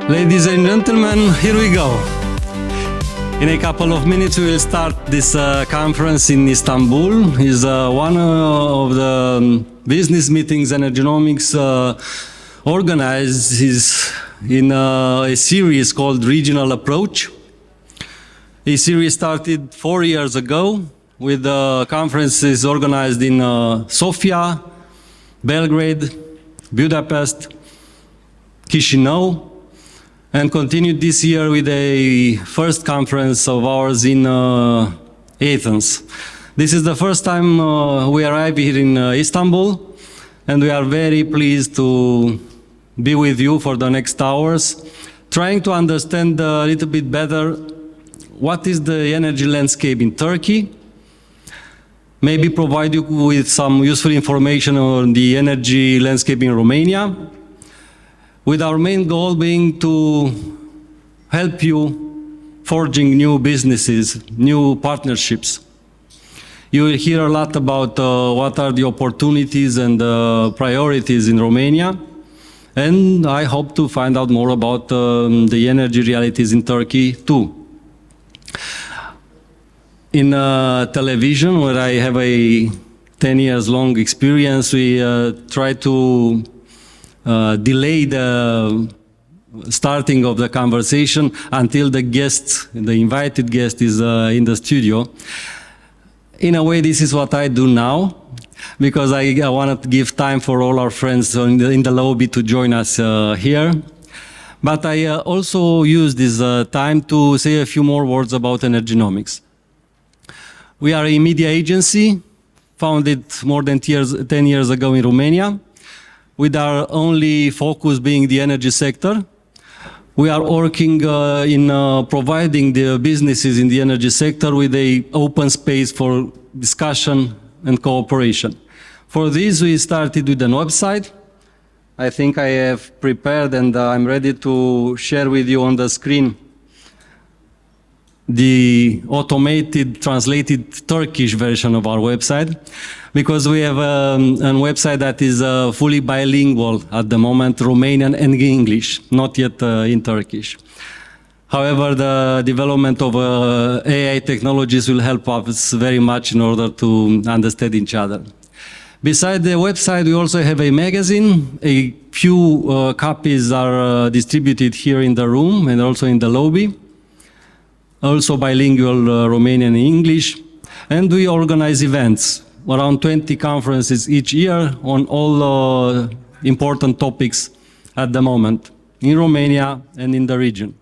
Ladies and gentlemen, here we go. In a couple of minutes we will start this conference in Istanbul. It's one of the business meetings Energynomics organizes in a series called Regional Approach. A series started 4 years ago with conferences organized in Sofia, Belgrade, Budapest, Chișinău, and continued this year with a first conference of ours in Athens. This is the first time we arrive here in Istanbul, and we are very pleased to be with you for the next hours, trying to understand a little bit better what is the energy landscape in Turkey, maybe provide you with some useful information on the energy landscape in Romania, with our main goal being to help you forging new businesses, new partnerships. You will hear a lot about what are the opportunities and priorities in Romania, and I hope to find out more about the energy realities in Turkey too. In television, where I have a 10 years long experience, we try to delay the starting of the conversation until the guest, the invited guest, is in the studio. In a way, this is what I do now, because I wanted to give time for all our friends in the lobby to join us here. But I also use this time to say a few more words about Energynomics. We are a media agency founded more than 10 years ago in Romania, with our only focus being the energy sector. We are working in providing the businesses in the energy sector with an open space for discussion and cooperation. For this, we started with a website. I think I have prepared and I'm ready to share with you on the screen the automated translated Turkish version of our website, because we have a website that is fully bilingual at the moment, Romanian and English, not yet in Turkish. However, the development of AI technologies will help us very much in order to understand each other. Besides the website, we also have a magazine. A few copies are distributed here in the room and also in the lobby. Also bilingual Romanian and English. And we organize events, around 20 conferences each year on all important topics at the moment in Romania and in the region.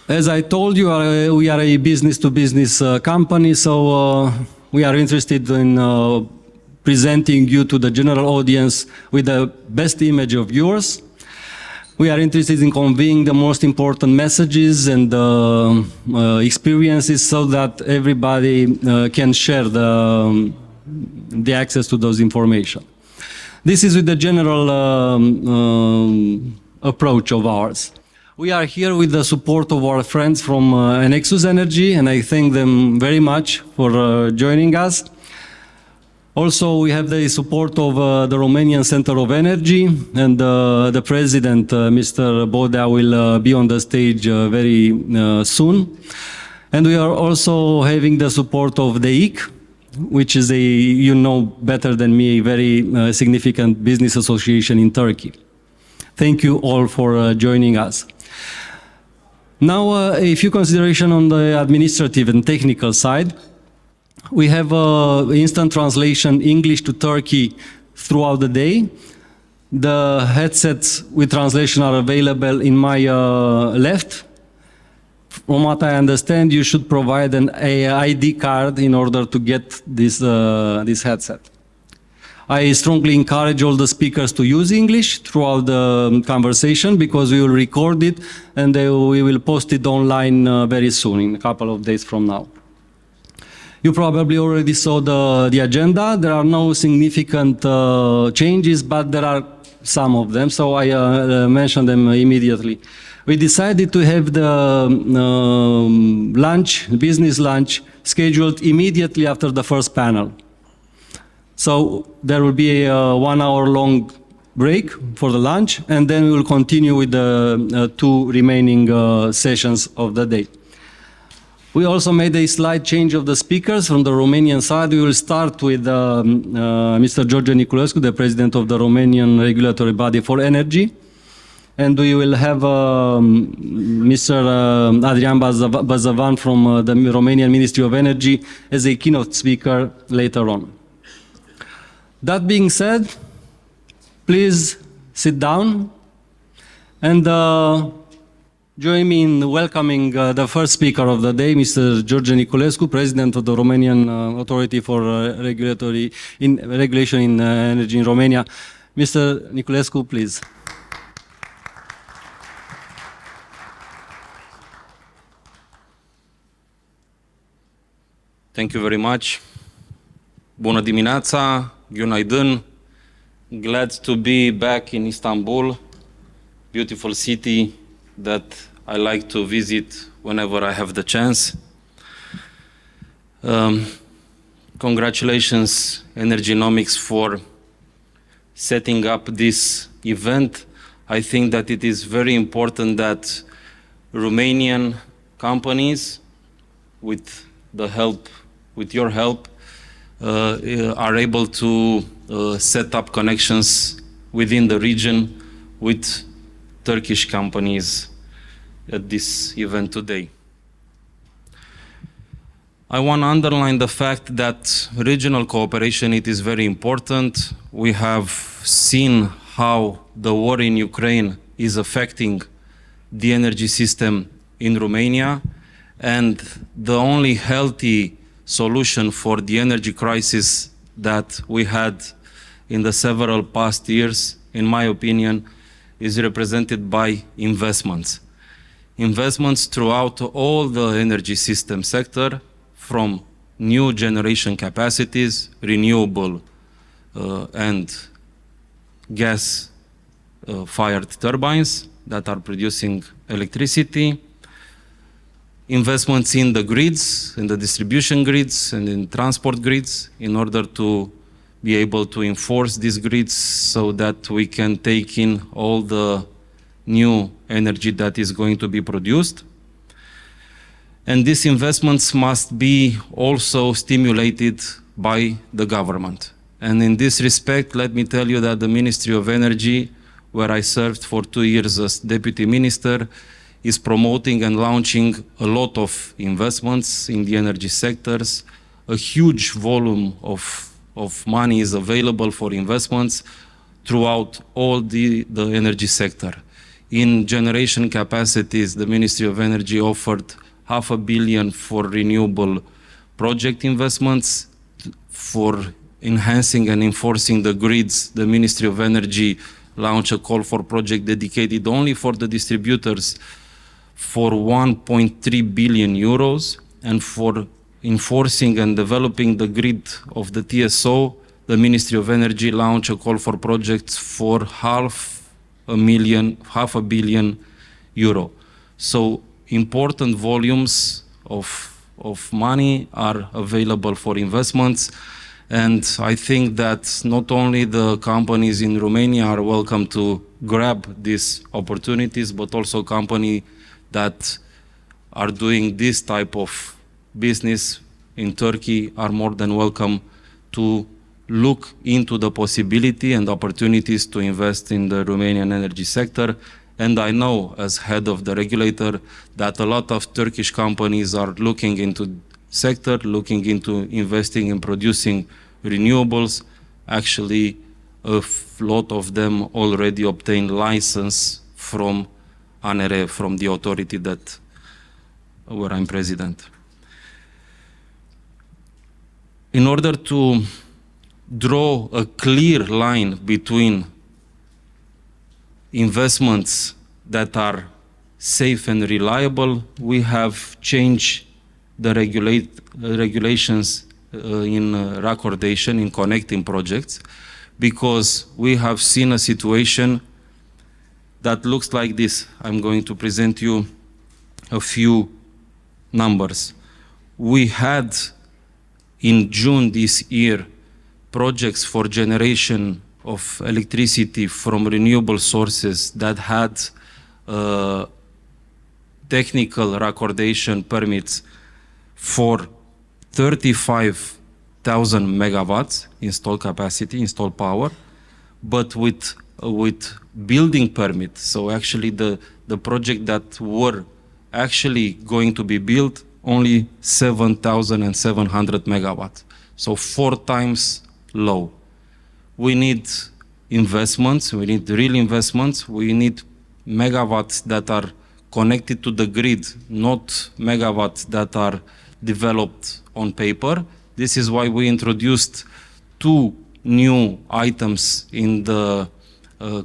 As I told you, we are a business-to-business company, so we are interested in presenting you to the general audience with the best image of yours. We are interested in conveying the most important messages and experiences so that everybody can share the access to those information. This is with the general approach of ours. We are here with the support of our friends from Nexus Energy, and I thank them very much for joining us. Also, we have the support of the Romanian Center of Energy, and the president, Mr. Bodea, will be on the stage very soon. And we are also having the support of DEİK, which is you know better than me, a very significant business association in Turkey. Thank you all for joining us. Now, a few considerations on the administrative and technical side. We have instant translation English to Turkey throughout the day. The headsets with translation are available in my left. From what I understand, you should provide an ID card in order to get this headset. I strongly encourage all the speakers to use English throughout the conversation, because we will record it and we will post it online very soon, in a couple of days from now. You probably already saw the agenda. There are no significant changes, but there are some of them, so I mention them immediately. We decided to have the business lunch, scheduled immediately after the first panel. So there will be a 1 hour long break for the lunch, and then we will continue with the two remaining sessions of the day. We also made a slight change of the speakers. From the Romanian side, we will start with Mr. George Niculescu, the president of the Romanian regulatory body for energy. And we will have Mr. Adrian Bazavan from the Romanian Ministry of Energy as a keynote speaker later on. That being said, please sit down and join me in welcoming the first speaker of the day, Mr. George Niculescu, President of the Romanian Authority for Regulation in Energy in Romania. Mr. Niculescu, please. Thank you very much. Bună dimineața, günaydın. Glad to be back in Istanbul, beautiful city that I like to visit whenever I have the chance. Congratulations, Energynomics, for setting up this event. I think that it is very important that Romanian companies, with your help, are able to set up connections within the region with Turkish companies at this event today. I want to underline the fact that regional cooperation, it is very important. We have seen how the war in Ukraine is affecting the energy system in Romania, and the only healthy solution for the energy crisis that we had in the several past years, in my opinion, is represented by investments. Investments throughout all the energy system sector, from new generation capacities, renewable and gas fired turbines that are producing electricity, investments in the grids, in the distribution grids and in transport grids, in order to be able to enforce these grids so that we can take in all the new energy that is going to be produced. And these investments must be also stimulated by the government. And in this respect, let me tell you that the Ministry of Energy, where I served for 2 years as Deputy Minister, is promoting and launching a lot of investments in the energy sectors. A huge volume of money is available for investments throughout all the energy sector. In generation capacities, the Ministry of Energy offered $500 million for renewable project investments. For enhancing and enforcing the grids, the Ministry of Energy launched a call for project dedicated only for the distributors for 1.3 billion euros, and for enforcing and developing the grid of the TSO, the Ministry of Energy launched a call for projects for $500 million. So important volumes of money are available for investments, and I think that not only the companies in Romania are welcome to grab these opportunities, but also companies that are doing this type of business in Turkey are more than welcome to look into the possibility and opportunities to invest in the Romanian energy sector. And I know, as head of the regulator, that a lot of Turkish companies are looking into sector, looking into investing in producing renewables. Actually, a lot of them already obtained license from ANRE, from the authority that where I'm president. In order to draw a clear line between investments that are safe and reliable, we have changed the regulations in raccordation, in connecting projects, because we have seen a situation that looks like this. I'm going to present you a few numbers. We had in June this year projects for generation of electricity from renewable sources that had technical recordation permits for 35,000 megawatts installed capacity, installed power, but with building permit. So actually the project that were actually going to be built, only 7,700 megawatts. So 4 times low. We need investments, we need real investments, we need megawatts that are connected to the grid, not megawatts that are developed on paper. This is why we introduced 2 new items in the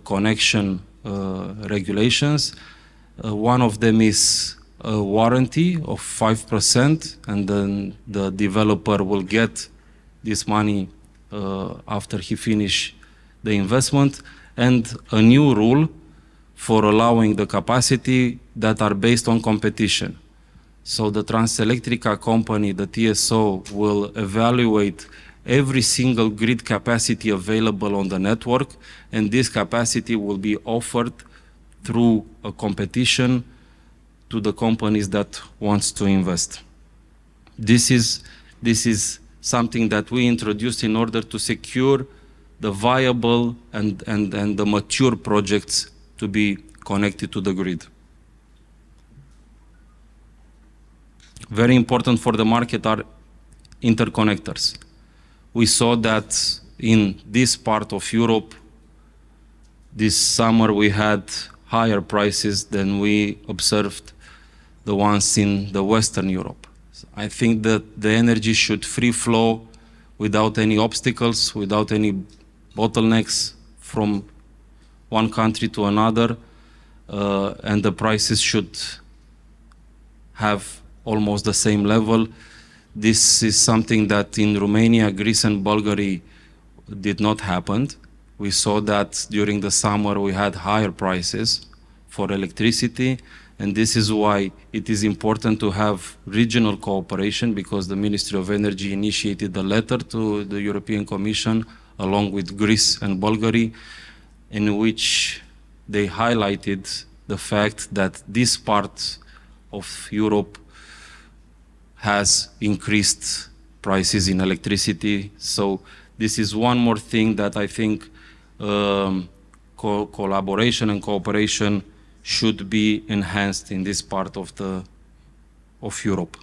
connection regulations. One of them is a warranty of 5%, and then the developer will get this money after he finish the investment, and a new rule for allowing the capacity that are based on competition. So the Transelectrica company, the TSO, will evaluate every single grid capacity available on the network, and this capacity will be offered through a competition to the companies that wants to invest. This is something that we introduced in order to secure the viable and the mature projects to be connected to the grid. Very important for the market are interconnectors. We saw that in this part of Europe, this summer we had higher prices than we observed the ones in the Western Europe. I think that the energy should free flow without any obstacles, without any bottlenecks from one country to another, and the prices should have almost the same level. This is something that in Romania, Greece and Bulgaria did not happen. We saw that during the summer we had higher prices for electricity, and this is why it is important to have regional cooperation, because the Ministry of Energy initiated a letter to the European Commission along with Greece and Bulgaria, in which they highlighted the fact that this part of Europe has increased prices in electricity. So this is one more thing that I think collaboration and cooperation should be enhanced in this part of Europe.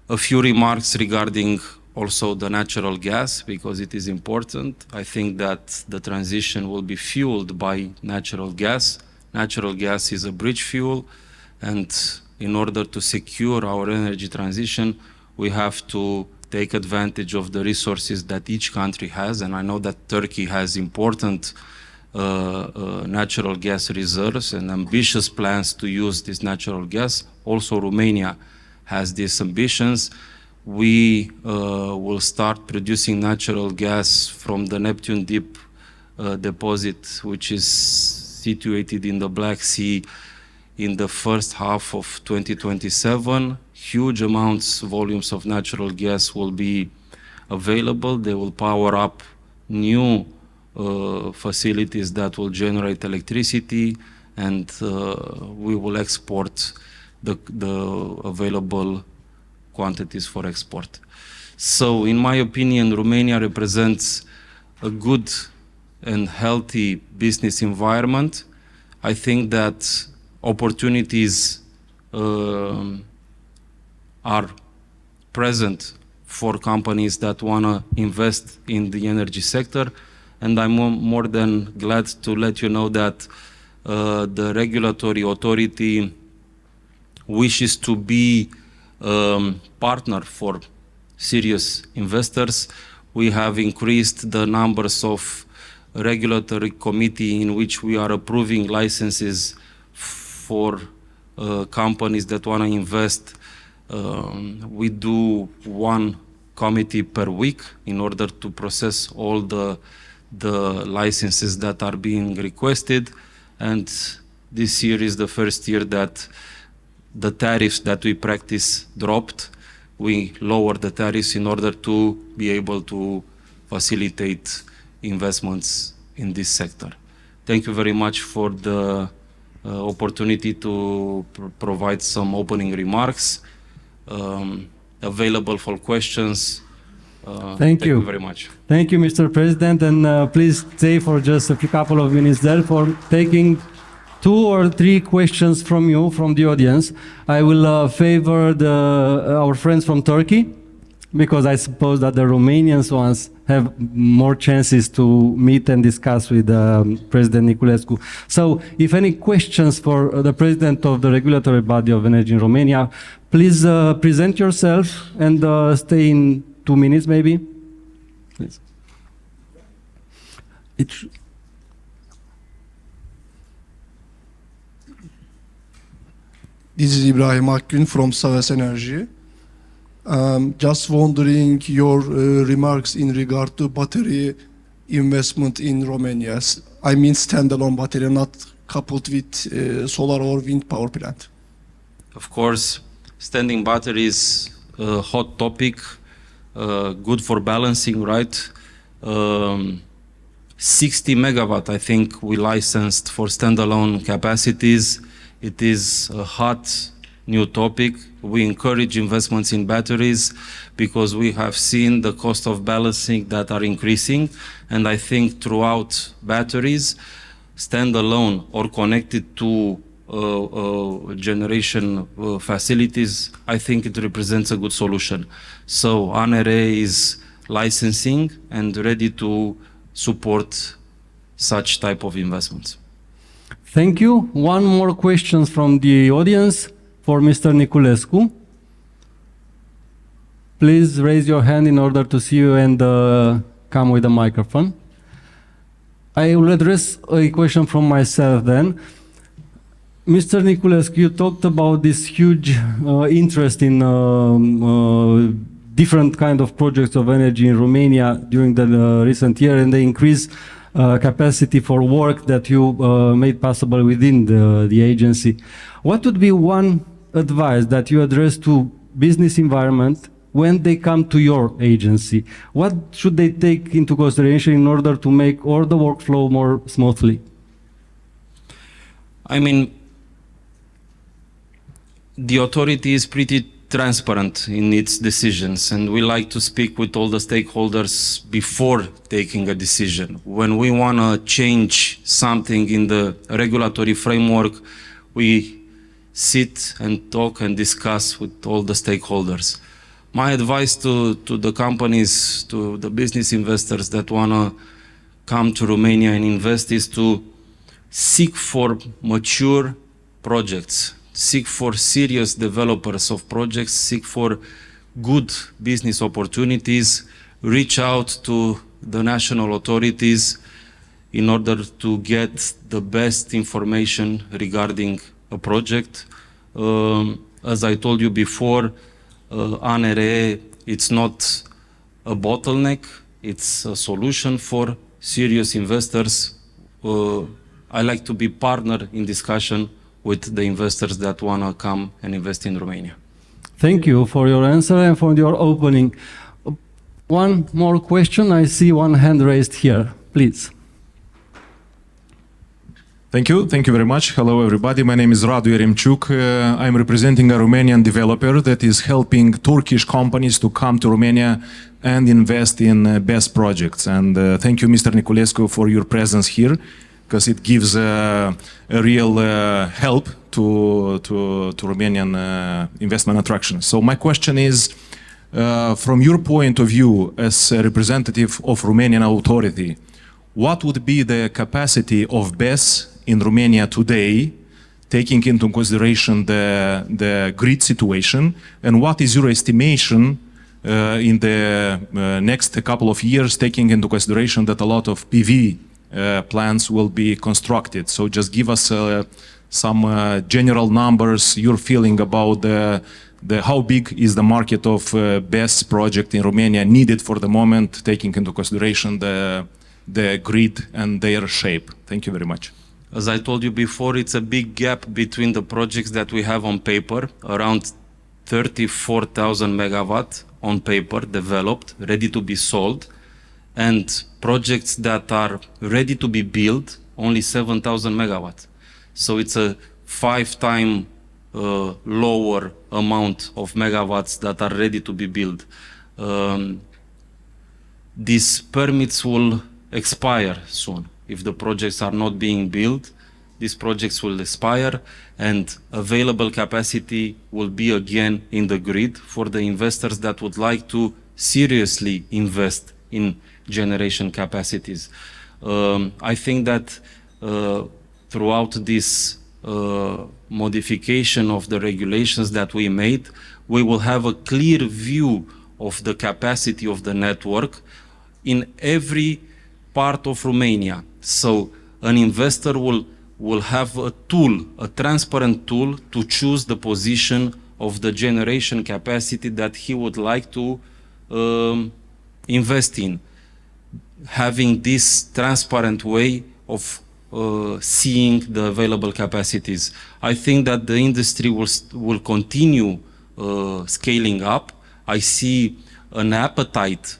A few remarks regarding also the natural gas, because it is important. I think that the transition will be fueled by natural gas. Natural gas is a bridge fuel, and in order to secure our energy transition, we have to take advantage of the resources that each country has. And I know that Turkey has important natural gas reserves and ambitious plans to use this natural gas. Also, Romania has these ambitions. We will start producing natural gas from the Neptune Deep deposit, which is situated in the Black Sea, in the first half of 2027. Huge volumes of natural gas will be available. They will power up new facilities that will generate electricity, and we will export the available quantities for export. So in my opinion, Romania represents a good and healthy business environment. I think that opportunities are present for companies that want to invest in the energy sector, and I'm more than glad to let you know that the regulatory authority wishes to be partner for serious investors. We have increased the numbers of regulatory committee in which we are approving licenses for companies that want to invest. We do one committee per week in order to process all the licenses that are being requested, and this year is the first year that the tariffs that we practice dropped. We lowered the tariffs in order to be able to facilitate investments in this sector. Thank you very much for the opportunity to provide some opening remarks. Available for questions. Thank you very much. Thank you, Mr. President, and please stay for just a couple of minutes there for taking 2 or 3 questions from you, from the audience. I will favor our friends from Turkey, because I suppose that the Romanians ones have more chances to meet and discuss with President Niculescu. So if any questions for the President of the regulatory body of energy in Romania, please present yourself and stay in 2 minutes maybe. Please. This is Ibrahim Akgun from Savas Energy. Just wondering your remarks in regard to battery investment in Romania. I mean standalone battery, not coupled with solar or wind power plant. Of course, standing batteries, a hot topic, good for balancing, right? 60 megawatt, I think we licensed for standalone capacities. It is a hot new topic. We encourage investments in batteries because we have seen the cost of balancing that are increasing. And I think throughout batteries, standalone or connected to generation facilities, I think it represents a good solution. So ANRE is licensing and ready to support such type of investments. Thank you. One more question from the audience for Mr. Niculescu. Please raise your hand in order to see you and come with a microphone. I will address a question from myself then. Mr. Niculescu, you talked about this huge interest in different kind of projects of energy in Romania during the recent year, and the increased capacity for work that you made possible within the agency. What would be one advice that you address to business environment when they come to your agency? What should they take into consideration in order to make all the workflow more smoothly? I mean, the authority is pretty transparent in its decisions, and we like to speak with all the stakeholders before taking a decision. When we want to change something in the regulatory framework, we sit and talk and discuss with all the stakeholders. My advice to the companies, to the business investors that want to come to Romania and invest is to seek for mature projects. Seek for serious developers of projects, seek for good business opportunities, reach out to the national authorities in order to get the best information regarding a project. As I told you before, ANRE, it's not a bottleneck, it's a solution for serious investors. I like to be partner in discussion with the investors that want to come and invest in Romania. Thank you for your answer and for your opening. One more question. I see one hand raised here. Please. Thank you. Thank you very much. Hello, everybody. My name is Radu Eremciuc. I'm representing a Romanian developer that is helping Turkish companies to come to Romania and invest in best projects. And thank you, Mr. Niculescu, for your presence here, because it gives a real help to Romanian investment attraction. So my question is, from your point of view as a representative of Romanian authority, what would be the capacity of BES in Romania today, taking into consideration the grid situation, and what is your estimation in the next couple of years, taking into consideration that a lot of PV plants will be constructed? So just give us some general numbers, your feeling about how big is the market of BES project in Romania needed for the moment, taking into consideration the grid and their shape. Thank you very much. As I told you before, it's a big gap between the projects that we have on paper, around 34,000 megawatt on paper, developed, ready to be sold, and projects that are ready to be built, only 7,000 megawatts. So it's a 5 times lower amount of megawatts that are ready to be built. These permits will expire soon. If the projects are not being built, these projects will expire and available capacity will be again in the grid for the investors that would like to seriously invest in generation capacities. I think that throughout this modification of the regulations that we made, we will have a clear view of the capacity of the network in every part of Romania. So an investor will have a tool, a transparent tool to choose the position of the generation capacity that he would like to invest in, having this transparent way of seeing the available capacities. I think that the industry will continue scaling up. I see an appetite,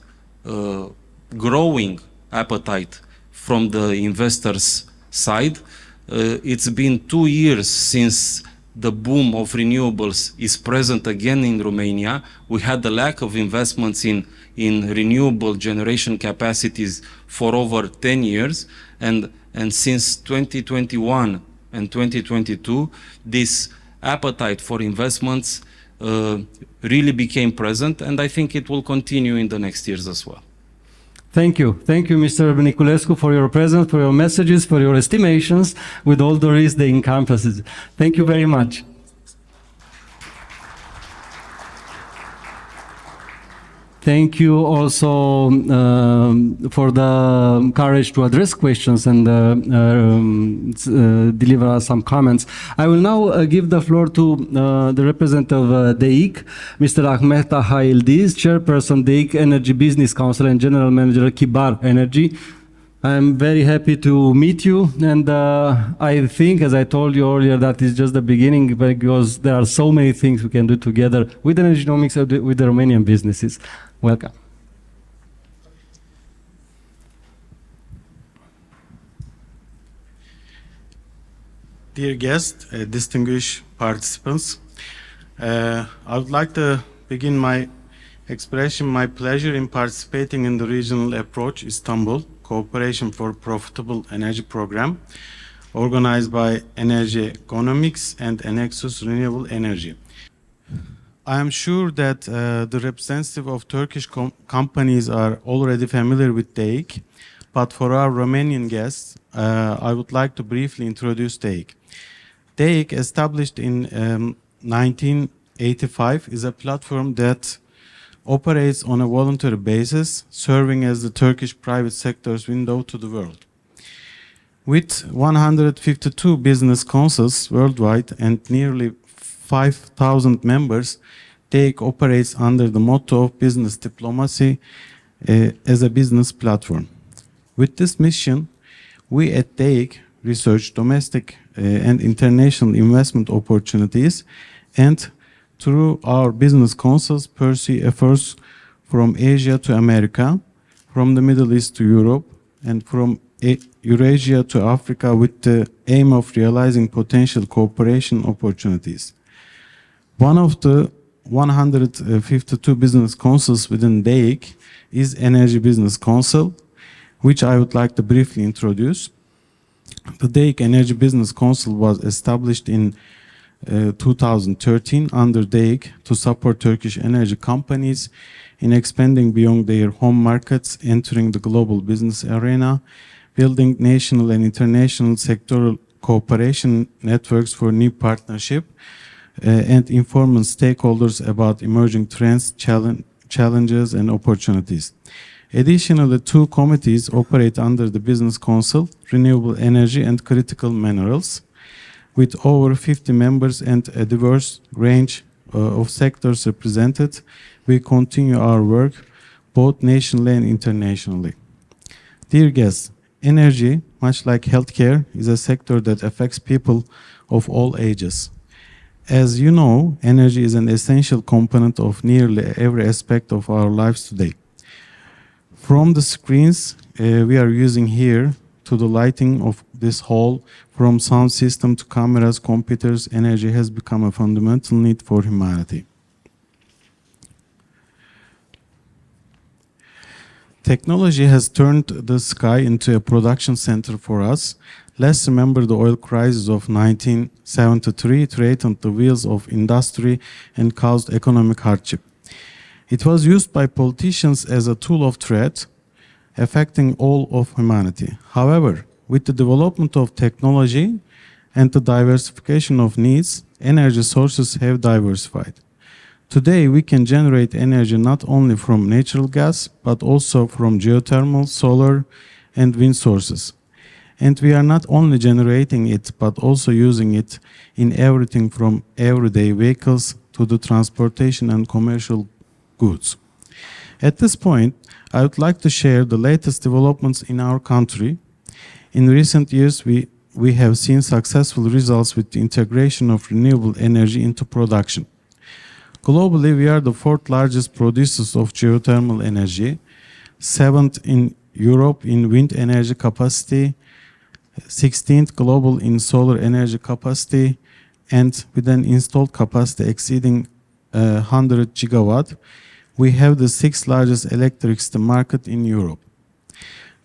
growing appetite from the investors' side. It's been 2 years since the boom of renewables is present again in Romania. We had the lack of investments in renewable generation capacities for over 10 years, and since 2021 and 2022, this appetite for investments really became present, and I think it will continue in the next years as well. Thank you. Thank you, Mr. Niculescu, for your presence, for your messages, for your estimations, with all the risks they encompasses. Thank you very much. Thank you also for the courage to address questions and deliver us some comments. I will now give the floor to the representative of DEİK, Mr. Ahmet Taha Yıldız, Chairperson DEİK Energy Business Council and General Manager Kibar Energy. I'm very happy to meet you, and I think, as I told you earlier, that is just the beginning, because there are so many things we can do together with Energynomics and with the Romanian businesses. Welcome. Dear guests, distinguished participants, I would like to begin my expression my pleasure in participating in the regional Approach Istanbul Cooperation for Profitable Energy Program organized by Energynomics and Enexus Renewable Energy. I am sure that the representative of Turkish companies are already familiar with DEİK, but for our Romanian guests, I would like to briefly introduce DEİK. DEİK, established in 1985, is a platform that operates on a voluntary basis, serving as the Turkish private sector's window to the world. With 152 business councils worldwide and nearly 5,000 members, DEİK operates under the motto of business diplomacy as a business platform. With this mission, we at DEİK research domestic and international investment opportunities, and through our business councils pursue efforts from Asia to America, from the Middle East to Europe, and from Eurasia to Africa, with the aim of realizing potential cooperation opportunities. One of the 152 business councils within DEİK is Energy Business Council, which I would like to briefly introduce. The DEİK Energy Business Council was established in 2013 under DEİK to support Turkish energy companies in expanding beyond their home markets, entering the global business arena, building national and international sectoral cooperation networks for new partnership, and informing stakeholders about emerging trends, challenges, and opportunities. Additionally, 2 committees operate under the Business Council: Renewable Energy and Critical Minerals. With over 50 members and a diverse range of sectors represented, we continue our work both nationally and internationally. Dear guests, energy, much like healthcare, is a sector that affects people of all ages. As you know, energy is an essential component of nearly every aspect of our lives today. From the screens we are using here to the lighting of this hall, from sound system to cameras, computers, energy has become a fundamental need for humanity. Technology has turned the sky into a production center for us. Let's remember the oil crisis of 1973. It threatened the wheels of industry and caused economic hardship. It was used by politicians as a tool of threat, affecting all of humanity. However, with the development of technology and the diversification of needs, energy sources have diversified. Today, we can generate energy not only from natural gas, but also from geothermal, solar, and wind sources. And we are not only generating it, but also using it in everything from everyday vehicles to the transportation and commercial goods. At this point, I would like to share the latest developments in our country. In recent years, we have seen successful results with the integration of renewable energy into production. Globally, we are the fourth largest producers of geothermal energy, seventh in Europe in wind energy capacity, 16th global in solar energy capacity, and with an installed capacity exceeding 100 gigawatt, we have the sixth largest electricity market in Europe.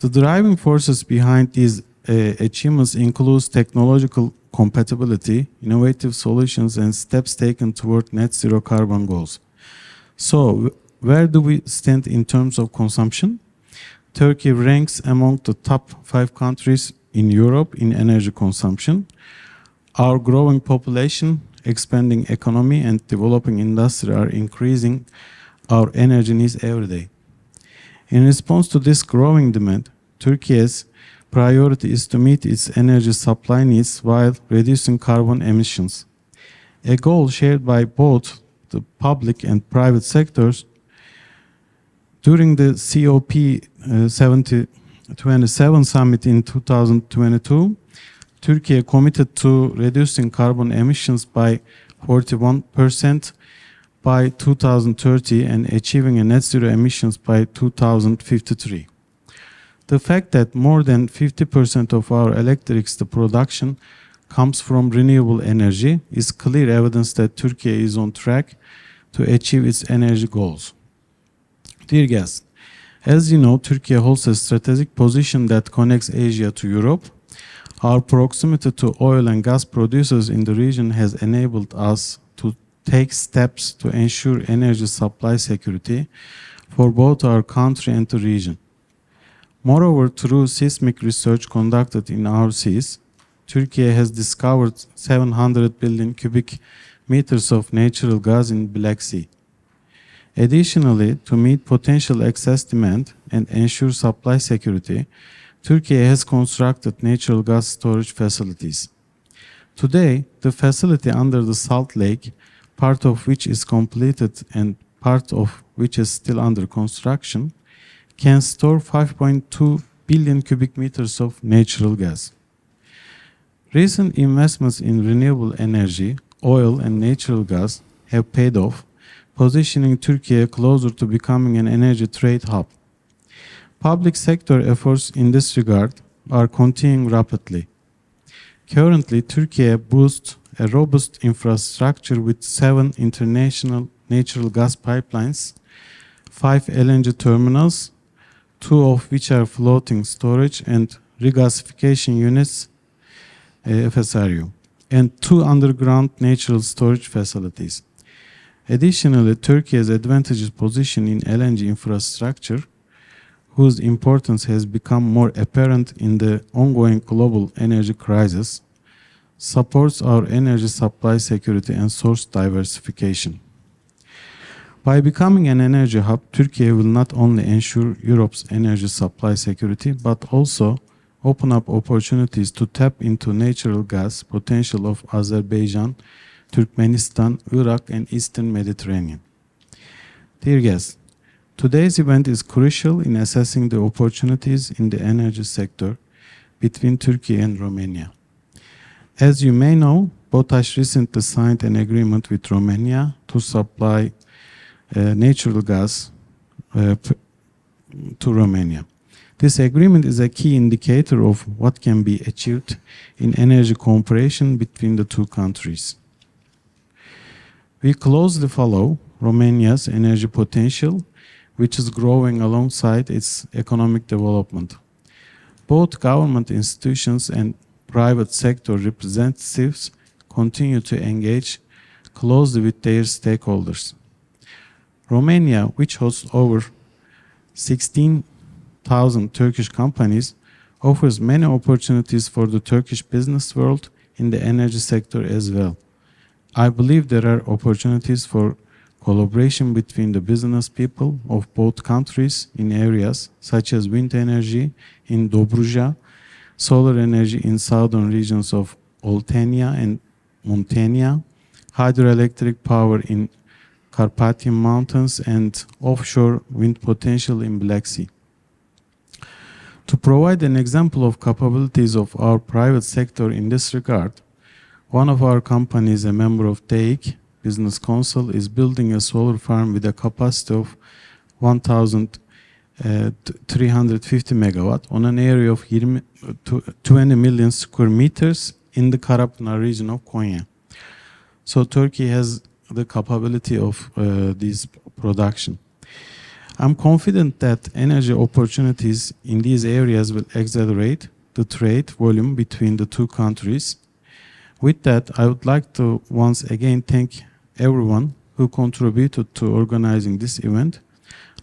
The driving forces behind these achievements include technological compatibility, innovative solutions, and steps taken toward net zero carbon goals. So, where do we stand in terms of consumption? Turkey ranks among the top 5 countries in Europe in energy consumption. Our growing population, expanding economy, and developing industry are increasing our energy needs every day. In response to this growing demand, Turkey's priority is to meet its energy supply needs while reducing carbon emissions. A goal shared by both the public and private sectors. During the COP27 summit in 2022, Turkey committed to reducing carbon emissions by 41% by 2030 and achieving a net zero emissions by 2053. The fact that more than 50% of our electricity production comes from renewable energy is clear evidence that Turkey is on track to achieve its energy goals. Dear guests, as you know, Turkey holds a strategic position that connects Asia to Europe. Our proximity to oil and gas producers in the region has enabled us to take steps to ensure energy supply security for both our country and the region. Moreover, through seismic research conducted in our seas, Turkey has discovered 700 billion cubic meters of natural gas in Black Sea. Additionally, to meet potential excess demand and ensure supply security, Turkey has constructed natural gas storage facilities. Today, the facility under the Salt Lake, part of which is completed and part of which is still under construction, can store 5.2 billion cubic meters of natural gas. Recent investments in renewable energy, oil and natural gas have paid off, positioning Turkey closer to becoming an energy trade hub. Public sector efforts in this regard are continuing rapidly. Currently, Turkey boasts a robust infrastructure with 7 international natural gas pipelines, 5 LNG terminals, 2 of which are floating storage and regasification units, FSRU, and 2 underground natural storage facilities. Additionally, Turkey has advantageous position in LNG infrastructure, whose importance has become more apparent in the ongoing global energy crisis, supports our energy supply security and source diversification. By becoming an energy hub, Turkey will not only ensure Europe's energy supply security, but also open up opportunities to tap into natural gas potential of Azerbaijan, Turkmenistan, Iraq, and Eastern Mediterranean. Dear guests, today's event is crucial in assessing the opportunities in the energy sector between Turkey and Romania. As you may know, BOTAŞ recently signed an agreement with Romania to supply natural gas to Romania. This agreement is a key indicator of what can be achieved in energy cooperation between the two countries. We closely follow Romania's energy potential, which is growing alongside its economic development. Both government institutions and private sector representatives continue to engage closely with their stakeholders. Romania, which hosts over 16,000 Turkish companies, offers many opportunities for the Turkish business world in the energy sector as well. I believe there are opportunities for collaboration between the business people of both countries in areas such as wind energy in Dobruja, solar energy in southern regions of Oltenia and Muntenia, hydroelectric power in Carpathian Mountains, and offshore wind potential in Black Sea. To provide an example of capabilities of our private sector in this regard, one of our companies, a member of DEİK Business Council, is building a solar farm with a capacity of 1,350 megawatt on an area of 20 million square meters in the Karapınar region of Konya. So Turkey has the capability of this production. I'm confident that energy opportunities in these areas will accelerate the trade volume between the two countries. With that, I would like to once again thank everyone who contributed to organizing this event.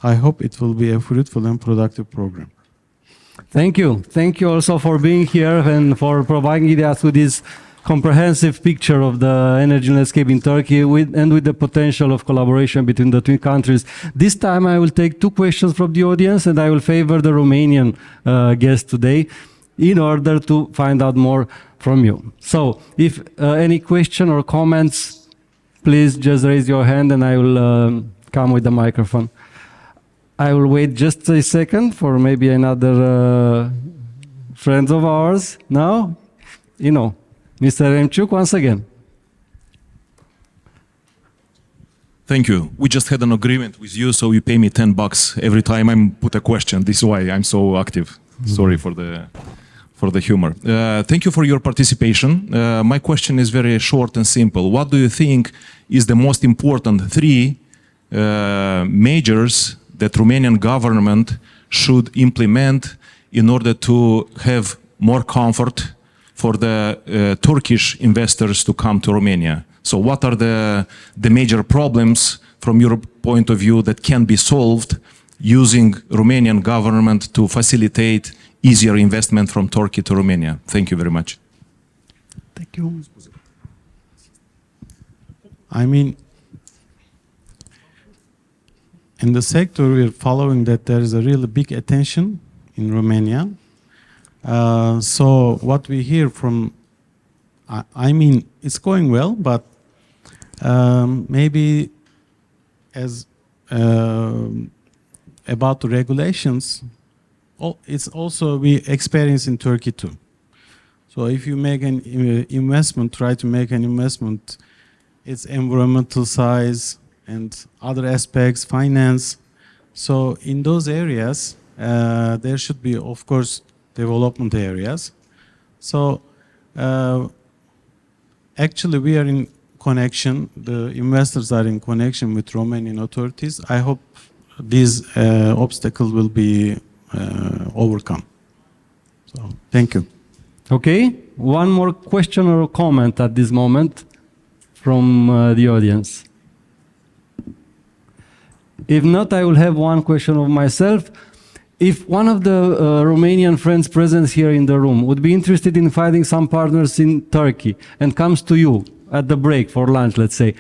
I hope it will be a fruitful and productive program. Thank you. Thank you also for being here and for providing us with this comprehensive picture of the energy landscape in Turkey with the potential of collaboration between the two countries. This time I will take two questions from the audience and I will favor the Romanian guest today in order to find out more from you. So if any question or comments, please just raise your hand and I will come with the microphone. I will wait just a second for maybe another friend of ours. Now, Mr. Remchuk, once again. Thank you. We just had an agreement with you, so you pay me $10 every time I put a question. This is why I'm so active. Sorry for the humor. Thank you for your participation. My question is very short and simple. What do you think is the most important three measures that Romanian government should implement in order to have more comfort for the Turkish investors to come to Romania? So what are the major problems from your point of view that can be solved using Romanian government to facilitate easier investment from Turkey to Romania? Thank you very much. Thank you. I mean, in the sector, we are following that there is a really big attention in Romania. So what we hear from, I mean, it's going well, but maybe as about the regulations, it's also we experience in Turkey too. So if you make an investment, try to make an investment, it's environmental size and other aspects, finance. So in those areas, there should be, of course, development areas. So actually we are in connection, the investors are in connection with Romanian authorities. I hope these obstacles will be overcome. So thank you. Okay, one more question or comment at this moment from the audience. If not, I will have one question of myself. If one of the Romanian friends present here in the room would be interested in finding some partners in Turkey and comes to you at the break for lunch, let's say,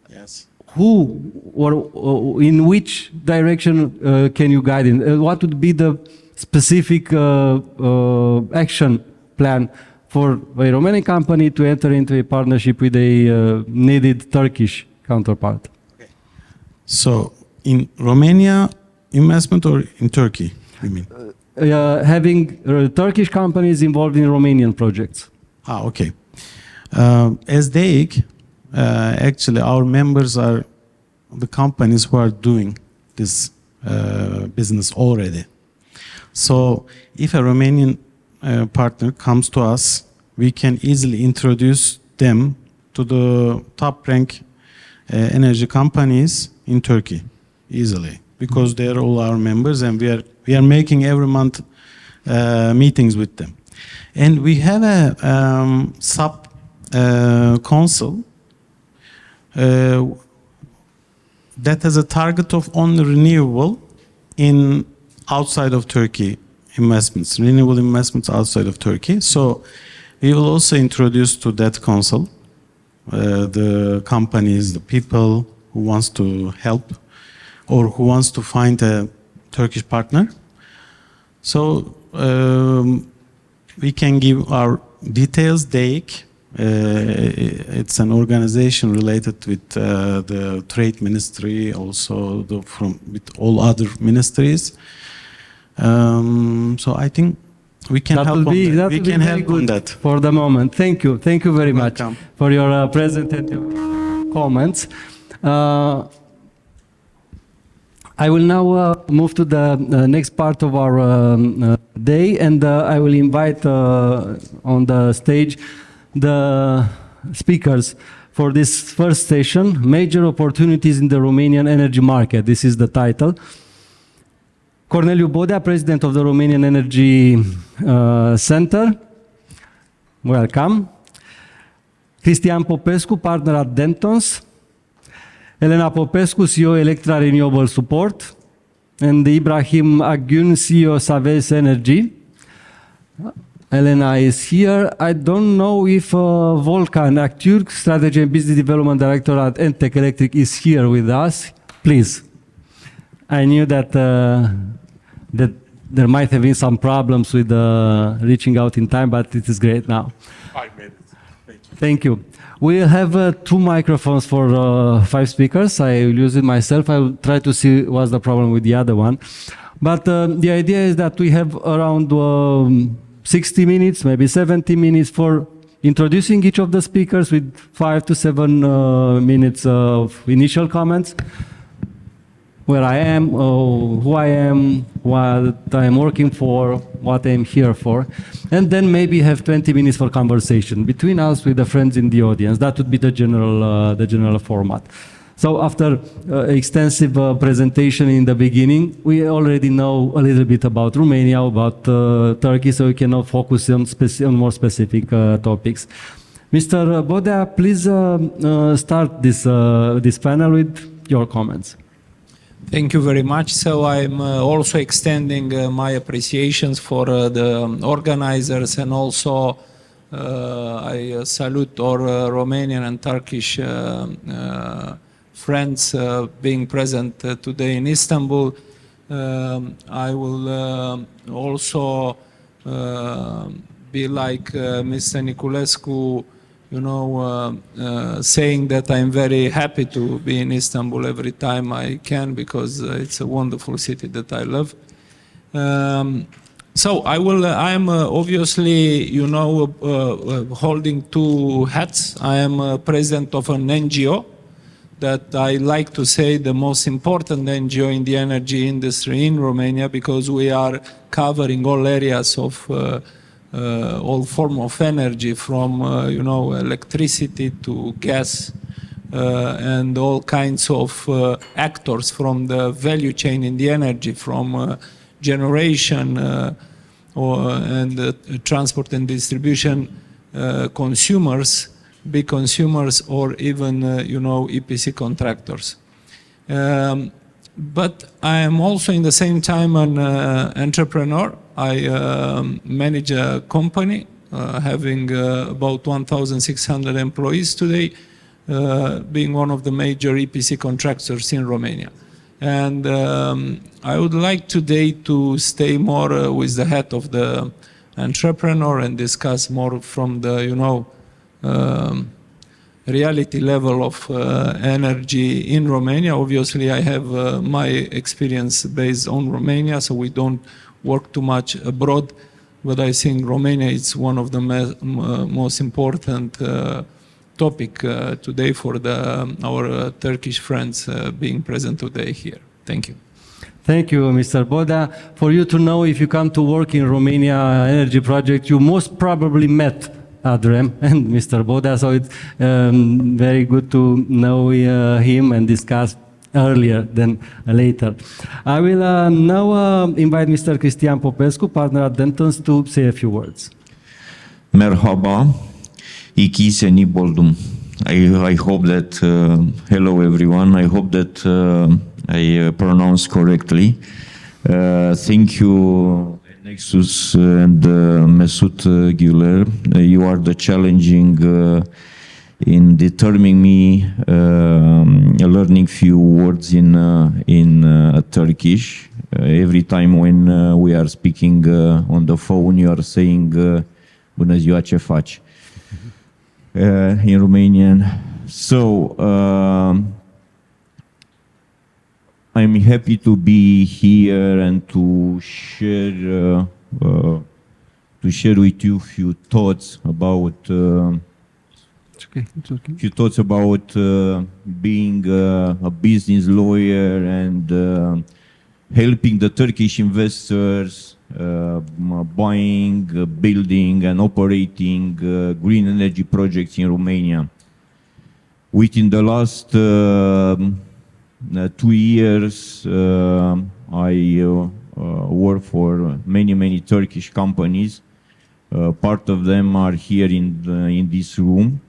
Yes. who or in which direction can you guide in? What would be the specific action plan for a Romanian company to enter into a partnership with a needed Turkish counterpart? Okay. So in Romania, investment or in Turkey, you mean? Having Turkish companies involved in Romanian projects. Okay. As DEİK, actually our members are the companies who are doing this business already. So if a Romanian partner comes to us, we can easily introduce them to the top rank energy companies in Turkey easily, because they're all our members, and we are making every month meetings with them. And we have a sub council that has a target of only renewable in outside of Turkey investments, renewable investments outside of Turkey. So we will also introduce to that council the companies, the people who wants to help or who wants to find a Turkish partner. So we can give our details. DEİK, it's an organization related with the trade ministry, also with all other ministries. So I think we can help on that. We can help on that for the moment. Thank you very much Welcome. for your presentative comments. I will now move to the next part of our day, and I will invite on the stage the speakers for this first session, Major Opportunities in the Romanian Energy Market. This is the title. Corneliu Bodea, President of the Romanian Energy Center. Welcome. Cristian Popescu, Partner at Dentons. Elena Popescu, CEO Elektra Renewable Support. And Ibrahim Akgun, CEO Saves Energy. Elena is here. I don't know if Volkan, Aktürk, Strategy and Business Development Director at Entek Elektrik, is here with us. Please. I knew that there might have been some problems with reaching out in time, but it is great now. 5 minutes. Thank you. We'll have 2 microphones for 5 speakers. I will use it myself. I will try to see what's the problem with the other one. But the idea is that we have around 60 minutes, maybe 70 minutes for introducing each of the speakers with 5 to 7 minutes of initial comments. Where I am, who I am, what I'm working for, what I'm here for. And then maybe have 20 minutes for conversation between us with the friends in the audience. That would be the general format. So after extensive presentation in the beginning, we already know a little bit about Romania, about Turkey, so we can now focus on more specific topics. Mr. Bodea, please start this panel with your comments. Thank you very much. So I'm also extending my appreciations for the organizers, and also I salute our Romanian and Turkish friends being present today in Istanbul. I will also be like Mr. Niculescu, saying that I'm very happy to be in Istanbul every time I can, because it's a wonderful city that I love. So I'm obviously, holding 2 hats. I am president of an NGO that I like to say the most important NGO in the energy industry in Romania, because we are covering all areas of all form of energy, from electricity to gas, and all kinds of actors from the value chain in the energy, from generation and transport and distribution, consumers, big consumers, or even EPC contractors. But I am also in the same time an entrepreneur. I manage a company having about 1,600 employees today, being one of the major EPC contractors in Romania. And I would like today to stay more with the hat of the entrepreneur and discuss more from the reality level of energy in Romania. Obviously, I have my experience based on Romania, so we don't work too much abroad, but I think Romania is one of the most important topic today for our Turkish friends being present today here. Thank you. Thank you, Mr. Bodea. For you to know, if you come to work in Romania energy project, you most probably met Adrem and Mr. Bodea, so it's very good to know him and discuss earlier than later. I will now invite Mr. Cristian Popescu, partner at Dentons, to say a few words. Merhaba, ikisi Niboldum. I hope that, hello everyone, I hope that I pronounce correctly. Thank you, Nexus and Mesut Güler. You are the challenging in determining me learning few words in Turkish. Every time when we are speaking on the phone, you are saying bună ziua, ce faci? In Romanian. So I'm happy to be here and to share with you a few thoughts about few thoughts about being a business lawyer and helping the Turkish investors buying, building and operating green energy projects in Romania. Within the last 2 years, I work for many Turkish companies. Part of them are here in this room.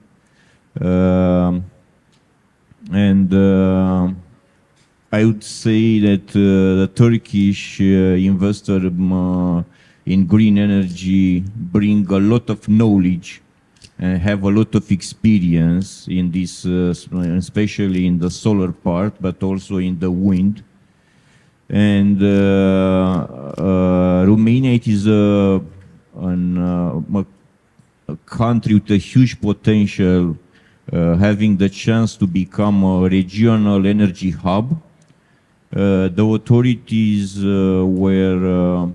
I would say that the Turkish investor in green energy bring a lot of knowledge and have a lot of experience in this, especially in the solar part, but also in the wind. And Romania, it is a country with a huge potential, having the chance to become a regional energy hub. The authorities were,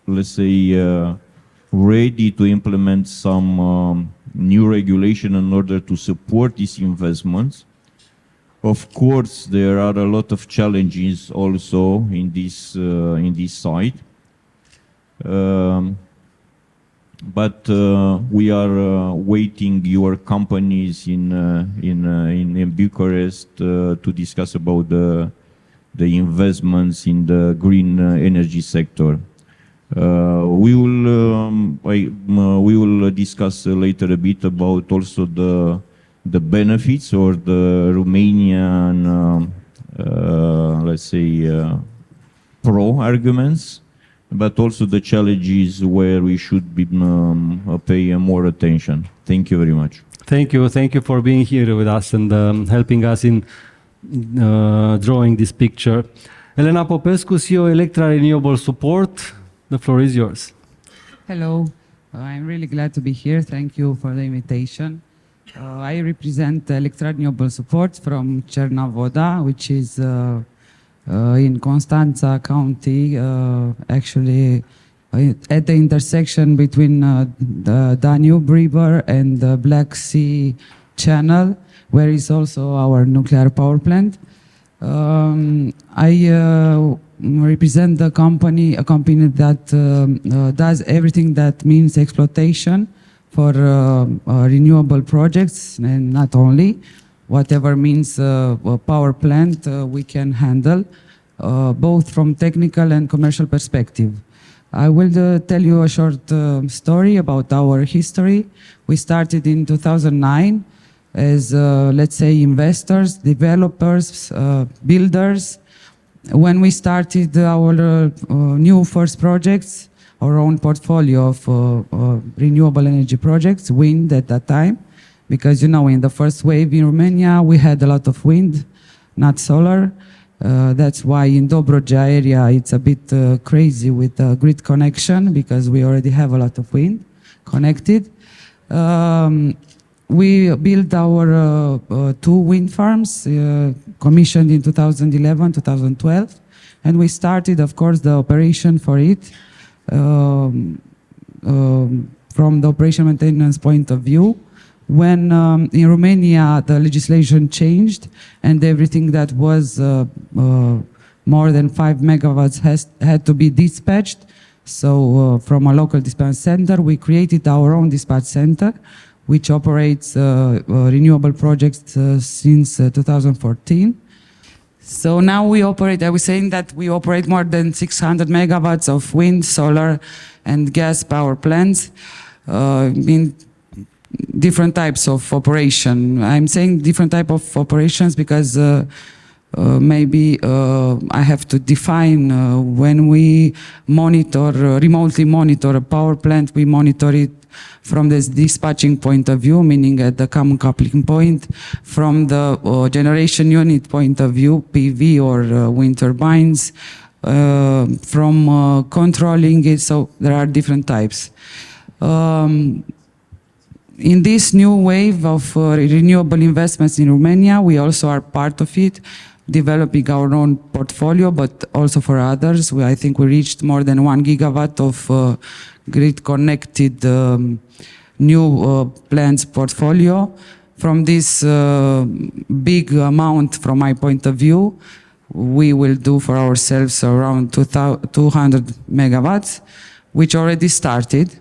let's say, ready to implement some new regulation in order to support these investments. Of course, there are a lot of challenges also in this site. But we are waiting your companies in Bucharest to discuss about the investments in the green energy sector. We will discuss later a bit about also the benefits or the Romanian let's say pro arguments, but also the challenges where we should be pay more attention. Thank you very much. Thank you for being here with us and helping us in drawing this picture. Elena Popescu, CEO Elektra Renewable Support. The floor is yours. Hello, I'm really glad to be here. Thank you for the invitation. I represent Elektra Renewable Support from Cernavodă, which is in Constanța County, actually at the intersection between the Danube River and the Black Sea Channel, where is also our nuclear power plant. I represent the company, a company that does everything that means exploitation for renewable projects, and not only. Whatever means a power plant, we can handle, both from technical and commercial perspective. I will tell you a short story about our history. We started in 2009 as, let's say, investors, developers, builders. When we started our new first projects, our own portfolio of renewable energy projects, wind at that time, because, you know, in the first wave in Romania, we had a lot of wind, not solar. That's why in Dobrogea area, it's a bit crazy with the grid connection, because we already have a lot of wind connected. We built our 2 wind farms, commissioned in 2011, 2012, and we started, of course, the operation for it. From the operation maintenance point of view, when in Romania the legislation changed and everything that was more than 5 megawatts had to be dispatched. So from a local dispatch center, we created our own dispatch center, which operates renewable projects since 2014. So now we operate, I was saying that we operate more than 600 megawatts of wind, solar, and gas power plants in different types of operation. I'm saying different type of operations because maybe I have to define when we monitor, remotely monitor a power plant, we monitor it from the dispatching point of view, meaning at the common coupling point, from the generation unit point of view, PV or wind turbines, from controlling it, so there are different types. In this new wave of renewable investments in Romania, we also are part of it, developing our own portfolio, but also for others. I think we reached more than 1 gigawatt of grid-connected new plants portfolio. From this big amount, from my point of view, we will do for ourselves around 200 megawatts, which already started.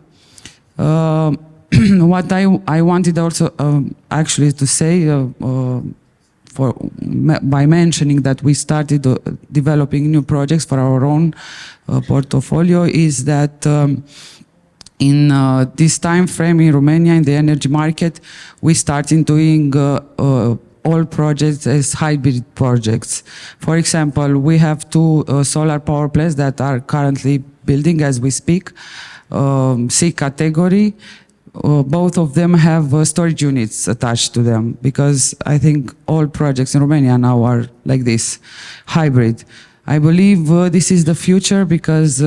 What I wanted also actually to say by mentioning that we started developing new projects for our own portfolio is that in this time frame in Romania, in the energy market, we started doing all projects as hybrid projects. For example, we have 2 solar power plants that are currently building as we speak, C category. Both of them have storage units attached to them, because I think all projects in Romania now are like this, hybrid. I believe this is the future, because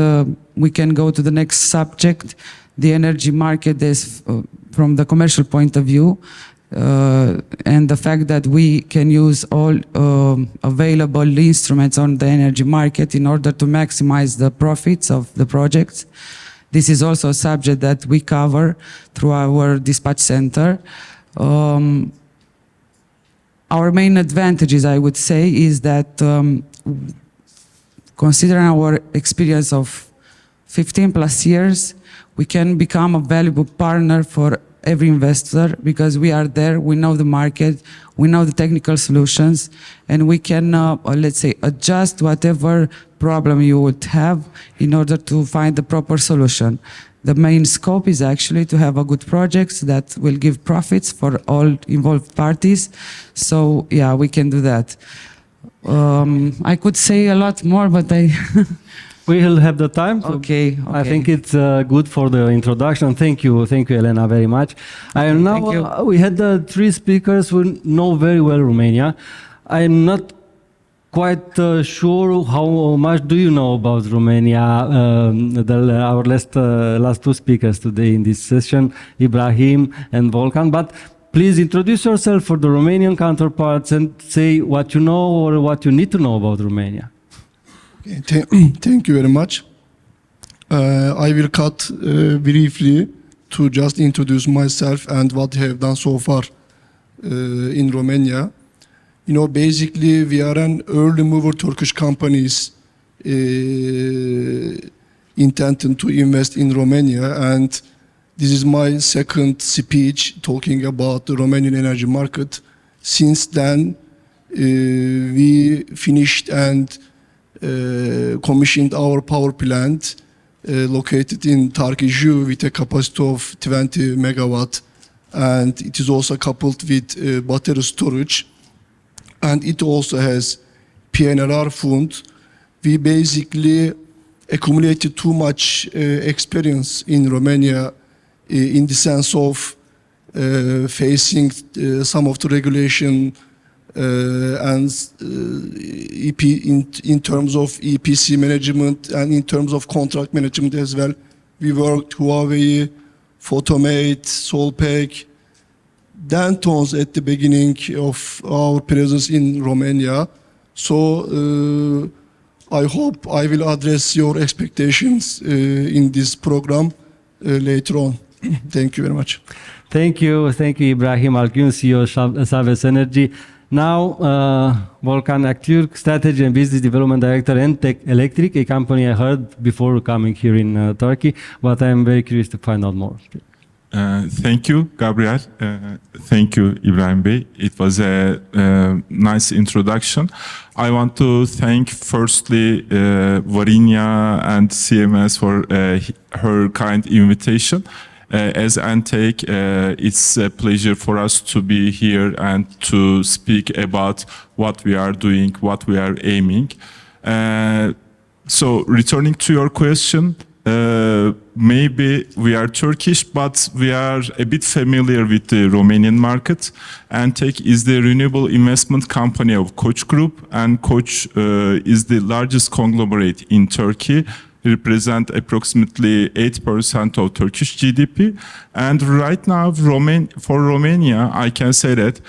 we can go to the next subject. The energy market is from the commercial point of view, and the fact that we can use all available instruments on the energy market in order to maximize the profits of the projects. This is also a subject that we cover through our dispatch center. Our main advantages, I would say, is that considering our experience of 15 plus years, we can become a valuable partner for every investor, because we are there, we know the market, we know the technical solutions, and we can, let's say, adjust whatever problem you would have in order to find the proper solution. The main scope is actually to have a good projects that will give profits for all involved parties. So yeah, we can do that. I could say a lot more, but I... We will have the time. So okay. I think it's good for the introduction. Thank you, Elena, very much. And now we had 3 speakers who know very well Romania. I'm not quite sure how much do you know about Romania. Our last 2 speakers today in this session, Ibrahim and Volkan. But please introduce yourself for the Romanian counterparts and say what you know or what you need to know about Romania. Thank you very much. I will cut briefly to just introduce myself and what I have done so far in Romania. You know, basically we are an early mover Turkish companies intending to invest in Romania, and this is my second speech talking about the Romanian energy market. Since then, we finished and commissioned our power plant located in Tarkiju with a capacity of 20 megawatt, and it is also coupled with battery storage, and it also has PNRR fund. We basically accumulated too much experience in Romania in the sense of facing some of the regulation and EP in terms of EPC management and in terms of contract management as well. We worked Huawei, Photomate, Solpack, Dentons at the beginning of our presence in Romania. So I hope I will address your expectations in this program later on. Thank you very much. Thank you, Ibrahim, Akgun, CEO Savas Energy. Now, Volkan Aktürk, Strategy and Business Development Director, Entek, Elektrik, a company I heard before coming here in Turkey, but I'm very curious to find out more. Thank you, Gabriel. Thank you, Ibrahim Bey. It was a nice introduction. I want to thank firstly Varinia and CMS for her kind invitation. As Entek, it's a pleasure for us to be here and to speak about what we are doing, what we are aiming. So returning to your question, maybe we are Turkish, but we are a bit familiar with the Romanian market. Entek is the renewable investment company of Koç Group, and Koç is the largest conglomerate in Turkey, represent approximately 8% of Turkish GDP. And right now, for Romania, I can say that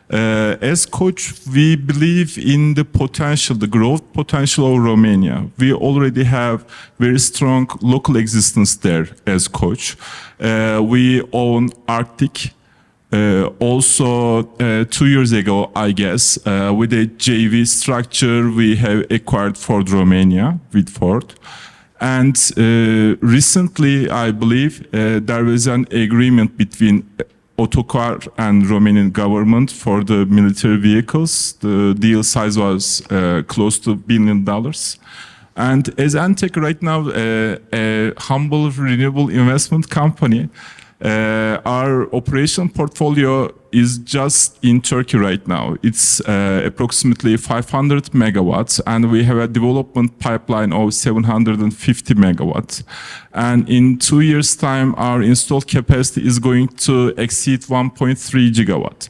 as Koç, we believe in the potential, the growth potential of Romania. We already have very strong local existence there as Koç. We own Arctic. Also, 2 years ago, I guess, with a JV structure, we have acquired Ford Romania with Ford. And recently, I believe, there was an agreement between Otokar and Romanian government for the military vehicles. The deal size was close to $1 billion. And as Entek right now, a humble renewable investment company, our operation portfolio is just in Turkey right now. It's approximately 500 megawatts, and we have a development pipeline of 750 megawatts. And in 2 years' time, our installed capacity is going to exceed 1.3 gigawatt.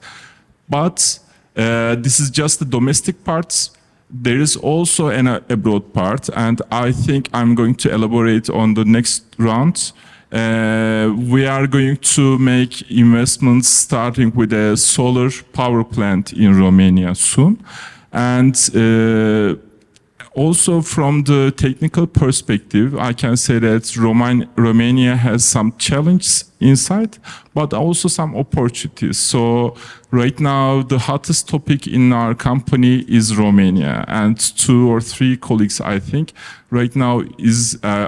But this is just the domestic parts. There is also an abroad part, and I think I'm going to elaborate on the next round. We are going to make investments starting with a solar power plant in Romania soon. And also from the technical perspective, I can say that Romania has some challenges inside, but also some opportunities. So right now, the hottest topic in our company is Romania, and 2 or 3 colleagues, I think, right now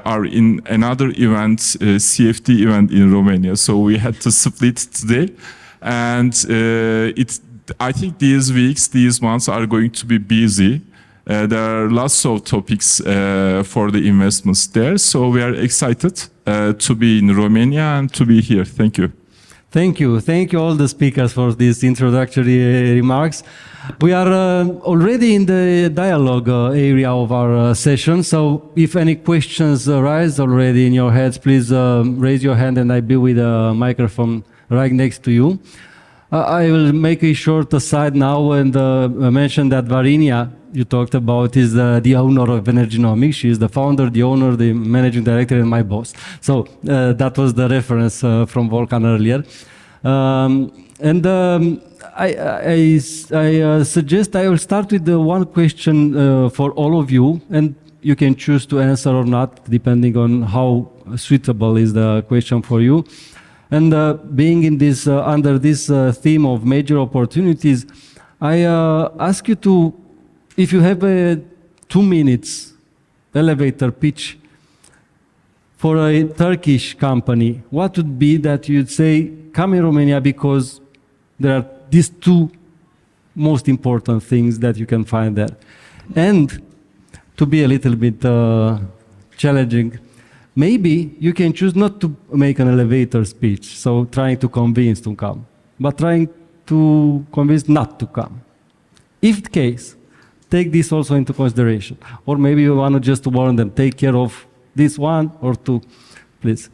are in another event, CFD event in Romania. So we had to split today, and I think these weeks, these months are going to be busy. There are lots of topics for the investments there, so we are excited to be in Romania and to be here. Thank you. Thank you. Thank you all the speakers for these introductory remarks. We are already in the dialogue area of our session, so if any questions arise already in your heads, please raise your hand and I'll be with a microphone right next to you. I will make a short aside now and mention that Varinia, you talked about, is the owner of Energynomics. She is the founder, the owner, the managing director, and my boss. So that was the reference from Volkan earlier. I suggest I will start with the one question for all of you, and you can choose to answer or not, depending on how suitable is the question for you. And being in this under this theme of major opportunities, I ask you to, if you have a 2 minutes elevator pitch for a Turkish company, what would be that you'd say, come in Romania because there are these 2 most important things that you can find there? And to be a little bit challenging, maybe you can choose not to make an elevator speech, so trying to convince to come, but trying to convince not to come. If the case, take this also into consideration. Or maybe you want to just warn them, take care of this 1 or 2, please.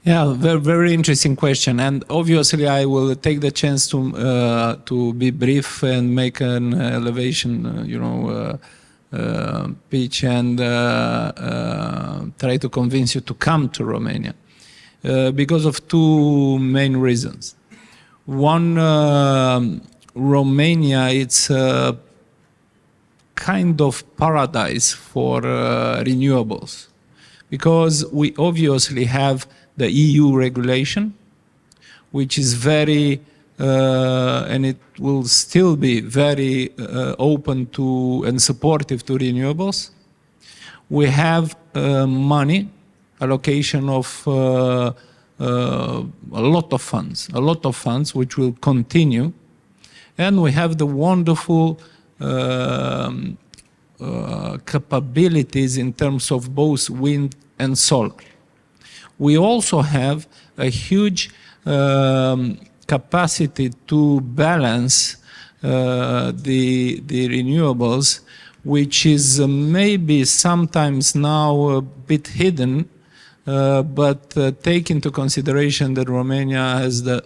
Yeah, very, very interesting question. And obviously I will take the chance to be brief and make an elevation, pitch and try to convince you to come to Romania because of 2 main reasons. One, Romania, it's a kind of paradise for renewables because we obviously have the EU regulation, which is very, and it will still be very open to and supportive to renewables. We have money, allocation of a lot of funds which will continue. And we have the wonderful capabilities in terms of both wind and solar. We also have a huge capacity to balance the renewables, which is maybe sometimes now a bit hidden, but take into consideration that Romania has the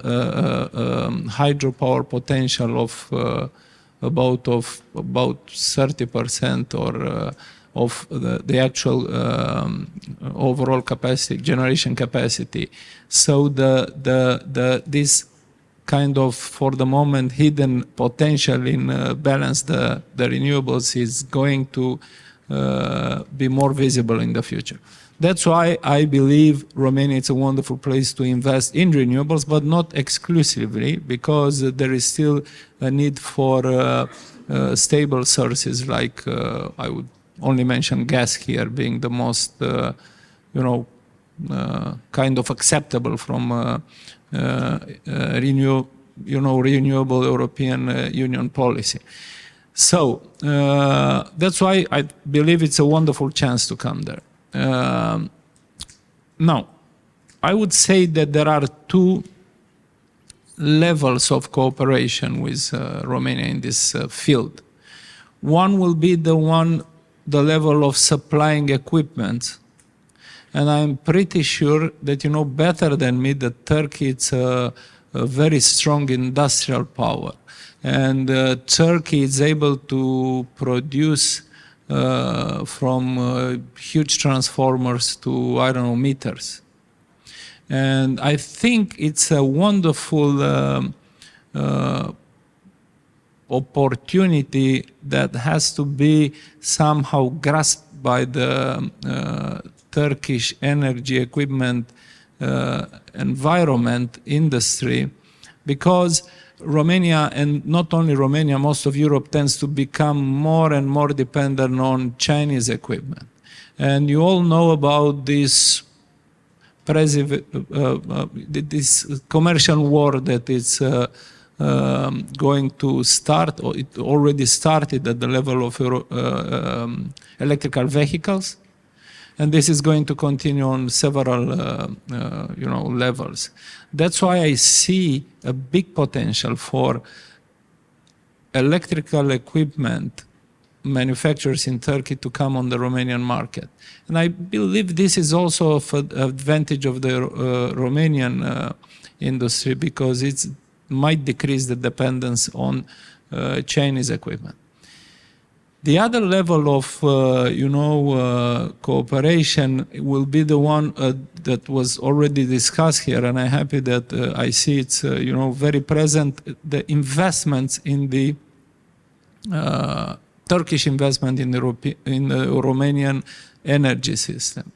hydropower potential of about 30% or of the actual overall capacity, generation capacity. So this kind of, for the moment, hidden potential in balance the renewables is going to be more visible in the future. That's why I believe Romania is a wonderful place to invest in renewables, but not exclusively, because there is still a need for stable sources, like I would only mention gas here being the most, kind of acceptable from renewable European Union policy. So that's why I believe it's a wonderful chance to come there. Now, I would say that there are two levels of cooperation with Romania in this field. One will be the level of supplying equipment. And I'm pretty sure that you know better than me that Turkey is a very strong industrial power. And Turkey is able to produce from huge transformers to, I don't know, meters. And I think it's a wonderful opportunity that has to be somehow grasped by the Turkish energy equipment environment industry, because Romania, and not only Romania, most of Europe tends to become more and more dependent on Chinese equipment. And you all know about this commercial war that is going to start, or it already started at the level of electrical vehicles. And this is going to continue on several levels. That's why I see a big potential for electrical equipment manufacturers in Turkey to come on the Romanian market. And I believe this is also of advantage of the Romanian industry, because it might decrease the dependence on Chinese equipment. The other level of, cooperation will be the one that was already discussed here, and I'm happy that I see it's, very present, the investments in the Turkish investment in the Romanian energy system.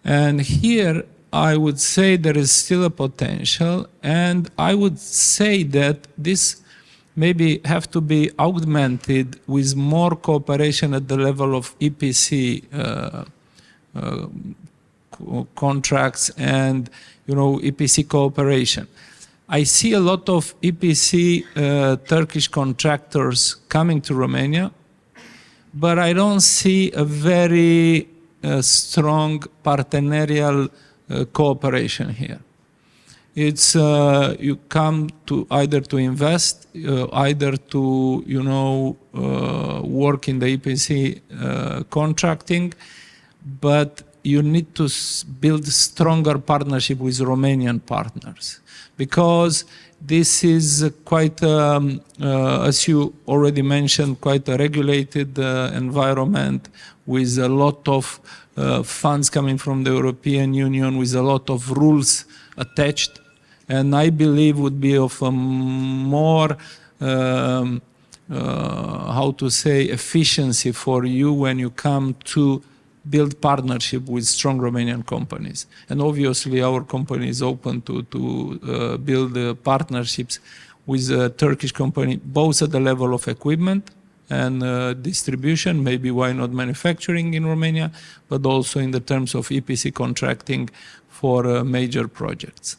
And here, I would say there is still a potential, and I would say that this maybe have to be augmented with more cooperation at the level of EPC contracts and EPC cooperation. I see a lot of EPC Turkish contractors coming to Romania, but I don't see a very strong partenarial cooperation here. It's you come to either to invest, either to work in the EPC contracting, but you need to build stronger partnership with Romanian partners, because this is quite, as you already mentioned, quite a regulated environment with a lot of funds coming from the European Union, with a lot of rules attached. And I believe would be of a more, efficiency for you when you come to build partnership with strong Romanian companies. And obviously our company is open to build partnerships with a Turkish company, both at the level of equipment and distribution, maybe why not manufacturing in Romania, but also in the terms of EPC contracting for major projects.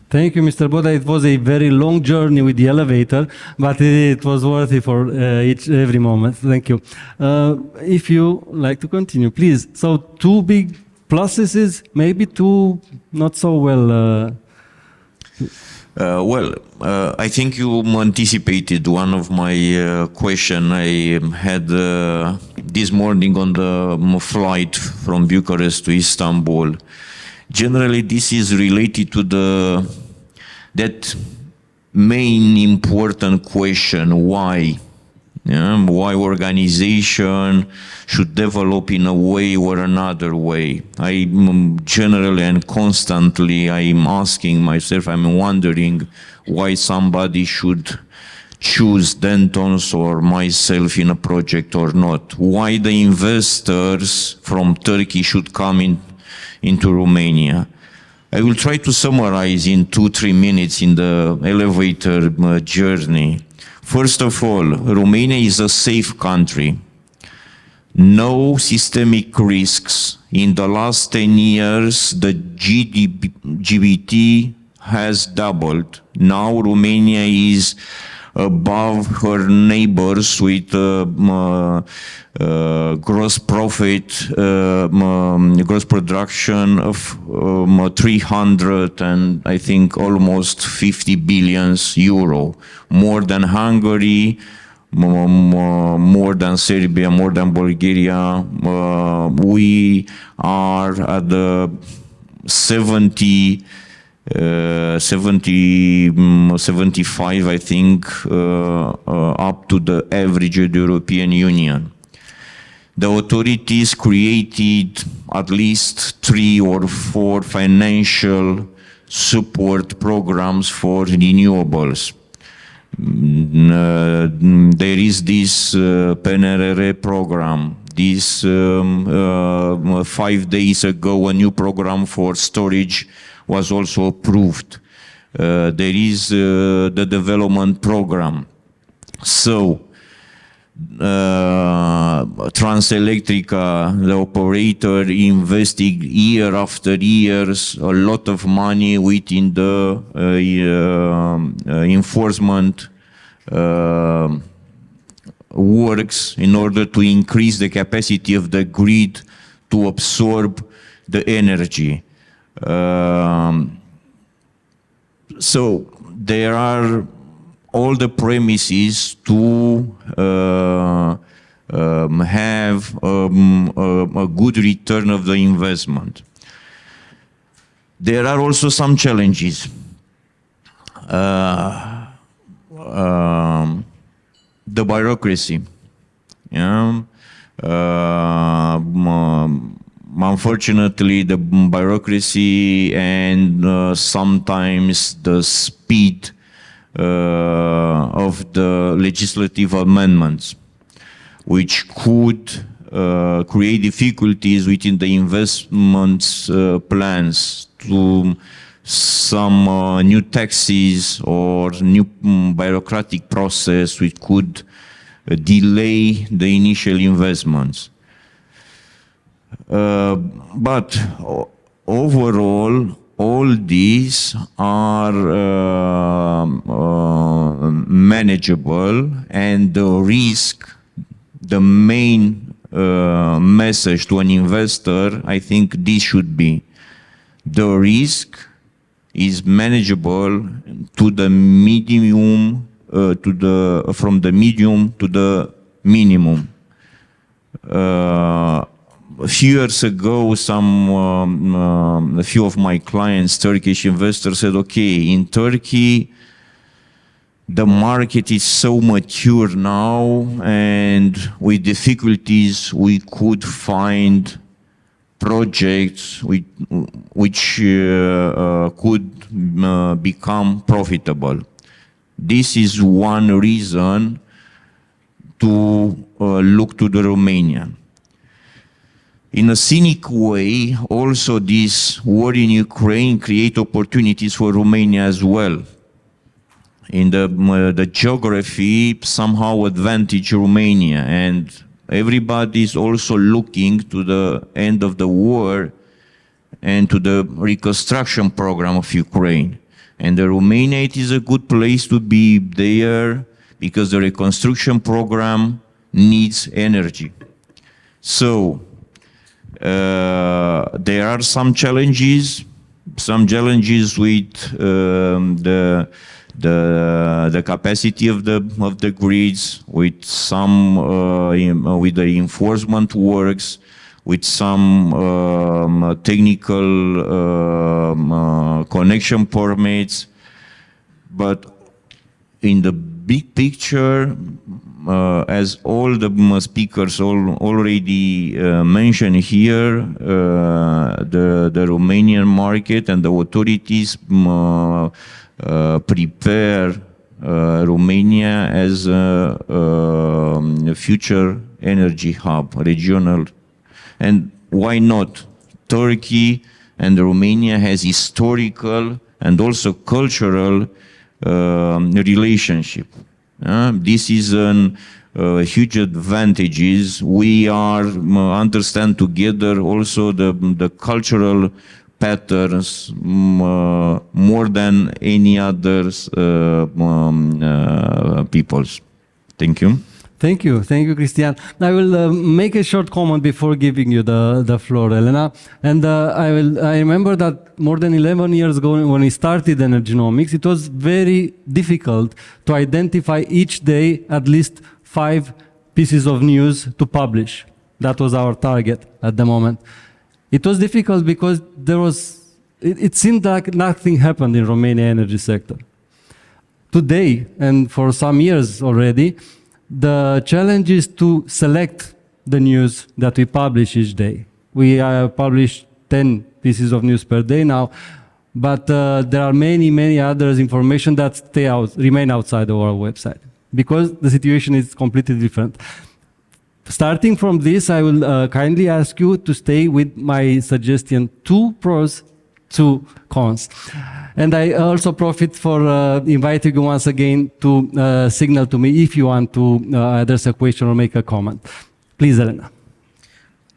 Thank you, Mr. Bodea. It was a very long journey with the elevator, but it was worth it for every moment. Thank you. If you like to continue, please. So 2 big pluses, maybe 2 not so well. I think you anticipated one of my question I had this morning on the flight from Bucharest to Istanbul. Generally, this is related to that main important question: why? Why organization should develop in a way or another way? I generally and constantly I'm asking myself, I'm wondering why somebody should choose Dentons or myself in a project or not. Why the investors from Turkey should come into Romania. I will try to summarize in 2-3 minutes in the elevator journey. First of all, Romania is a safe country. No systemic risks. In the last 10 years, the GDP has doubled. Now Romania is above her neighbors with gross profit, gross production of 300 and I think almost 50 billion euro, more than Hungary, more than Serbia, more than Bulgaria. We are at the 75, I think, up to the average of the European Union. The authorities created at least 3 or 4 financial support programs for renewables. There is this PNRR program. This 5 days ago, a new program for storage was also approved. There is the development program. So, Transelectrica, the operator, investing year after years a lot of money within the enforcement works in order to increase the capacity of the grid to absorb the energy. So there are all the premises to have a good return of the investment. There are also some challenges. The bureaucracy. Unfortunately, the bureaucracy and sometimes the speed of the legislative amendments, which could create difficulties within the investment plans, to some new taxes or new bureaucratic process which could delay the initial investments. But overall, all these are manageable, and the risk, the main message to an investor, I think this should be: the risk is manageable to the medium, from the medium to the minimum. A few years ago, a few of my clients, Turkish investors, said, okay, in Turkey, the market is so mature now, and with difficulties, we could find projects which could become profitable. This is one reason to look to the Romanian. in a cynic way, also this war in Ukraine create opportunities for Romania as well. In the geography somehow advantage Romania, and everybody is also looking to the end of the war and to the reconstruction program of Ukraine. And the Romania, it is a good place to be there because the reconstruction program needs energy. So there are some challenges with the capacity of the grids, with some with the enforcement works, with some technical connection permits, but in the big picture, as all the speakers already mentioned here, the Romanian market and the authorities prepare Romania as a future energy hub, regional. And why not? Turkey and Romania has historical and also cultural relationship. This is a huge advantages. We understand together also the cultural patterns more than any others peoples. Thank you. Thank you, Cristian. I will make a short comment before giving you the floor, Elena. And I remember that more than 11 years ago, when we started Energynomics, it was very difficult to identify each day at least 5 pieces of news to publish. That was our target at the moment. It was difficult because it seemed like nothing happened in Romania energy sector. Today, and for some years already, the challenge is to select the news that we publish each day. We publish 10 pieces of news per day now, but there are many others information that remain outside of our website because the situation is completely different. Starting from this, I will kindly ask you to stay with my suggestion: 2 pros, 2 cons. And I also profit for inviting you once again to signal to me if you want to address a question or make a comment. Please, Elena.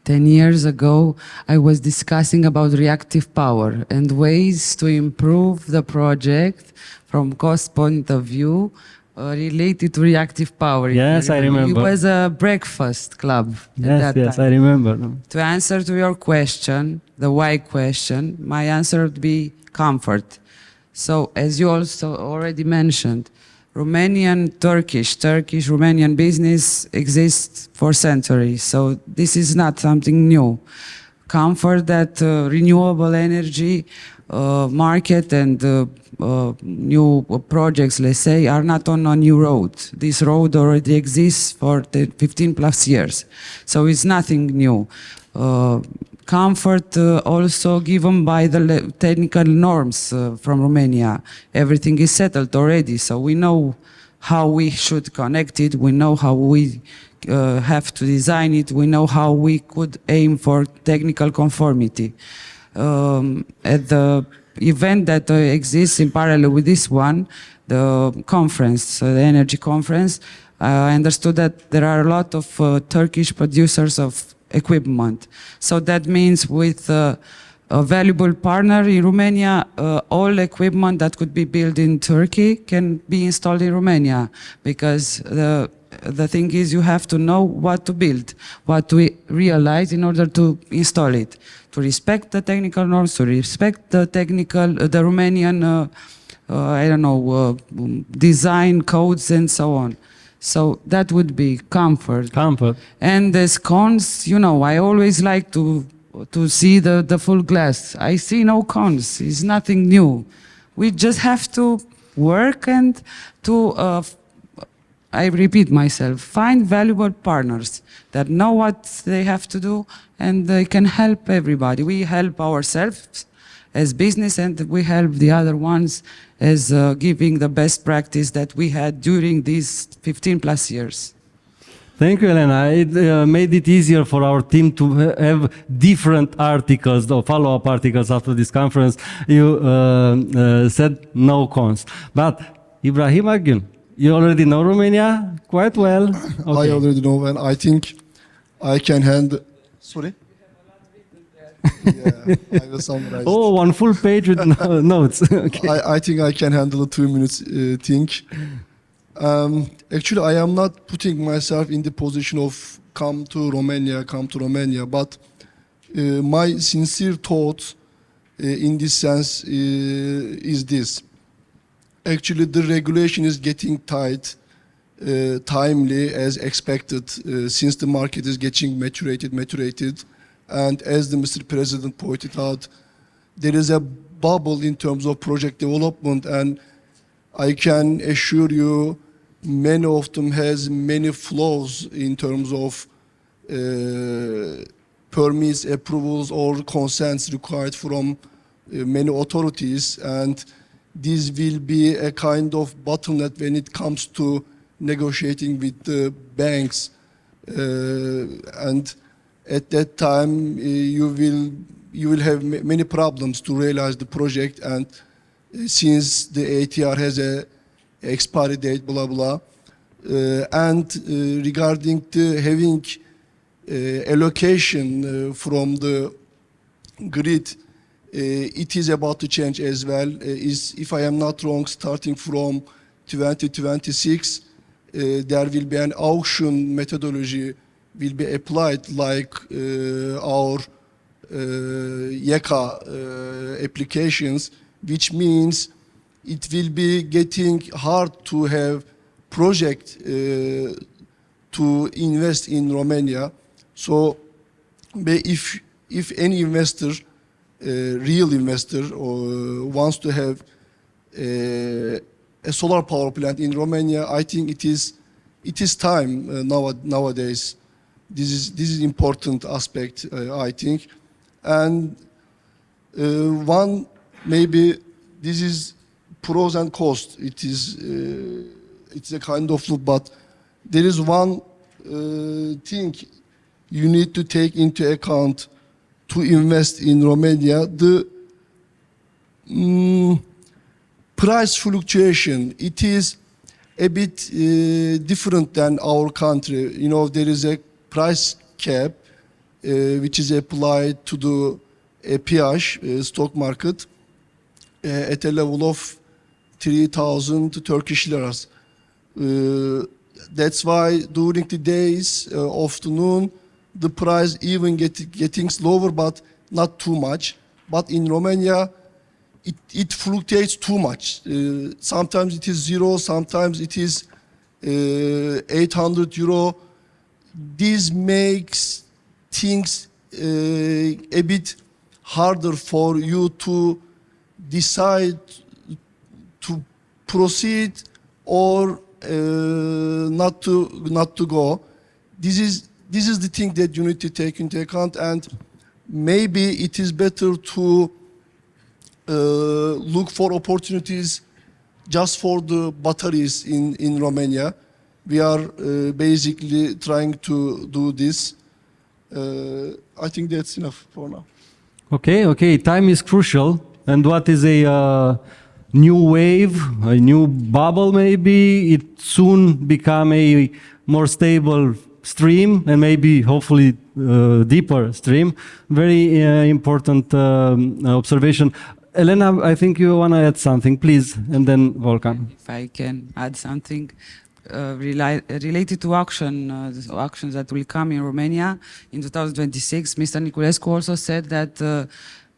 10 years ago, I was discussing about reactive power and ways to improve the project from cost point of view related to reactive power. Yes, I remember. It was a breakfast club at that Yes, time. I remember. To answer to your question, the why question, my answer would be comfort. So, as you also already mentioned, Turkish-Romanian business exists for centuries. So this is not something new. Comfort that renewable energy market and new projects, let's say, are not on a new road. This road already exists for 15 plus years. So it's nothing new. Comfort also given by the technical norms from Romania. Everything is settled already, so we know how we should connect it, we know how we have to design it, we know how we could aim for technical conformity. At the event that exists in parallel with this one, the conference, the energy conference, I understood that there are a lot of Turkish producers of equipment. So that means with a valuable partner in Romania, all equipment that could be built in Turkey can be installed in Romania, because the thing is you have to know what to build, what to realize in order to install it, to respect the technical norms, to respect the Romanian, design codes and so on. So that would be comfort. And as cons, I always like to see the full glass. I see no cons. It's nothing new. We just have to work and to, I repeat myself, find valuable partners that know what they have to do and they can help everybody. We help ourselves as business and we help the other ones as giving the best practice that we had during these 15 plus years. Thank you, Elena. It made it easier for our team to have different articles or follow-up articles after this conference. You said no cons. But Ibrahim, Akgun, you already know Romania quite well. I already know, and I think I can handle. Sorry. Yeah, I will summarize. Oh, one full page with notes. Okay. I think I can handle a 2 minutes thing. Actually, I am not putting myself in the position of come to Romania, but my sincere thought in this sense is this. Actually, the regulation is getting tight, timely as expected, since the market is getting maturated. And as the Mr. President pointed out, there is a bubble in terms of project development, and I can assure you many of them has many flaws in terms of permits, approvals, or consents required from many authorities, and this will be a kind of bottleneck when it comes to negotiating with the banks, and at that time you will have many problems to realize the project, and since the ATR has a expiry date, blah blah, and regarding the having allocation from the grid, it is about to change as well. Is, if I am not wrong, starting from 2026, there will be an auction methodology will be applied like our YEKA applications, which means it will be getting hard to have project to invest in Romania. So if any investor, real investor, wants to have a solar power plant in Romania, I think it is time nowadays. This is important aspect, I think, and one maybe this is pros and cons. It's a kind of loop, but there is one thing you need to take into account to invest in Romania: the price fluctuation. It is a bit different than our country. You know, there is a price cap which is applied to the PH stock market at a level of 3,000 Turkish liras. That's why during the days afternoon the price even getting lower, but not too much. But in Romania it fluctuates too much. Sometimes it is zero, sometimes it is 800 euro. This makes things a bit harder for you to decide to proceed or not to go. This is the thing that you need to take into account, and maybe it is better to look for opportunities just for the batteries in Romania. We are basically trying to do this. I think that's enough for now. Okay. Time is crucial. And what is a new wave, a new bubble maybe? It soon become a more stable stream and maybe hopefully deeper stream. Very important observation. Elena, I think you want to add something, please, and then Volkan. If I can add something related to auctions that will come in Romania in 2026. Mr. Niculescu also said that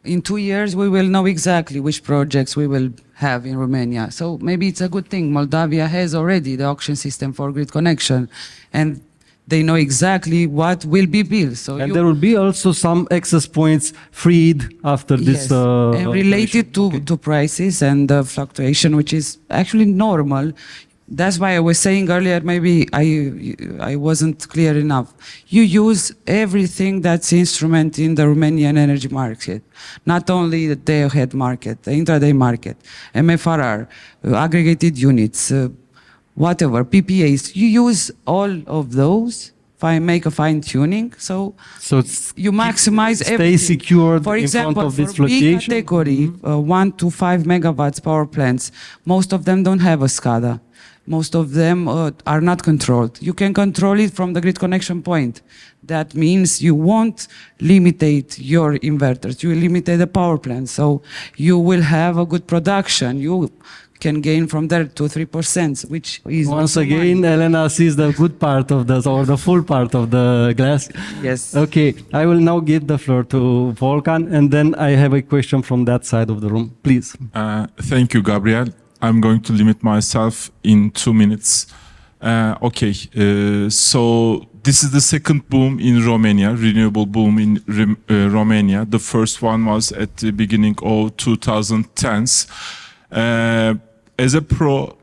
in 2 years we will know exactly which projects we will have in Romania. So maybe it's a good thing. Moldavia has already the auction system for grid connection, and they know exactly what will be built. So there will be also some access points freed after this. And related to prices and the fluctuation, which is actually normal. That's why I was saying earlier, maybe I wasn't clear enough. You use everything that's instrument in the Romanian energy market, not only the day-ahead market, the intraday market, MFRR, aggregated units, whatever, PPAs. You use all of those make a fine tuning. So you maximize stay everything. secured For in example, front of this for B fluctuation. category, 1 to 5 megawatts power plants, most of them don't have a SCADA. Most of them are not controlled. You can control it from the grid connection point. That means you won't limitate your inverters. You will limitate the power plant. So you will have a good production. You can gain from there 2-3%, which is Once also again, mine. Elena sees the good part of the, or the full part of the glass. Yes. Okay, I will now give the floor to Volkan, and then I have a question from that side of the room. Please. Thank you, Gabriel. I'm going to limit myself in 2 minutes. So this is the second boom in Romania, renewable boom in Romania. The first one was at the beginning of 2010s. As a pro,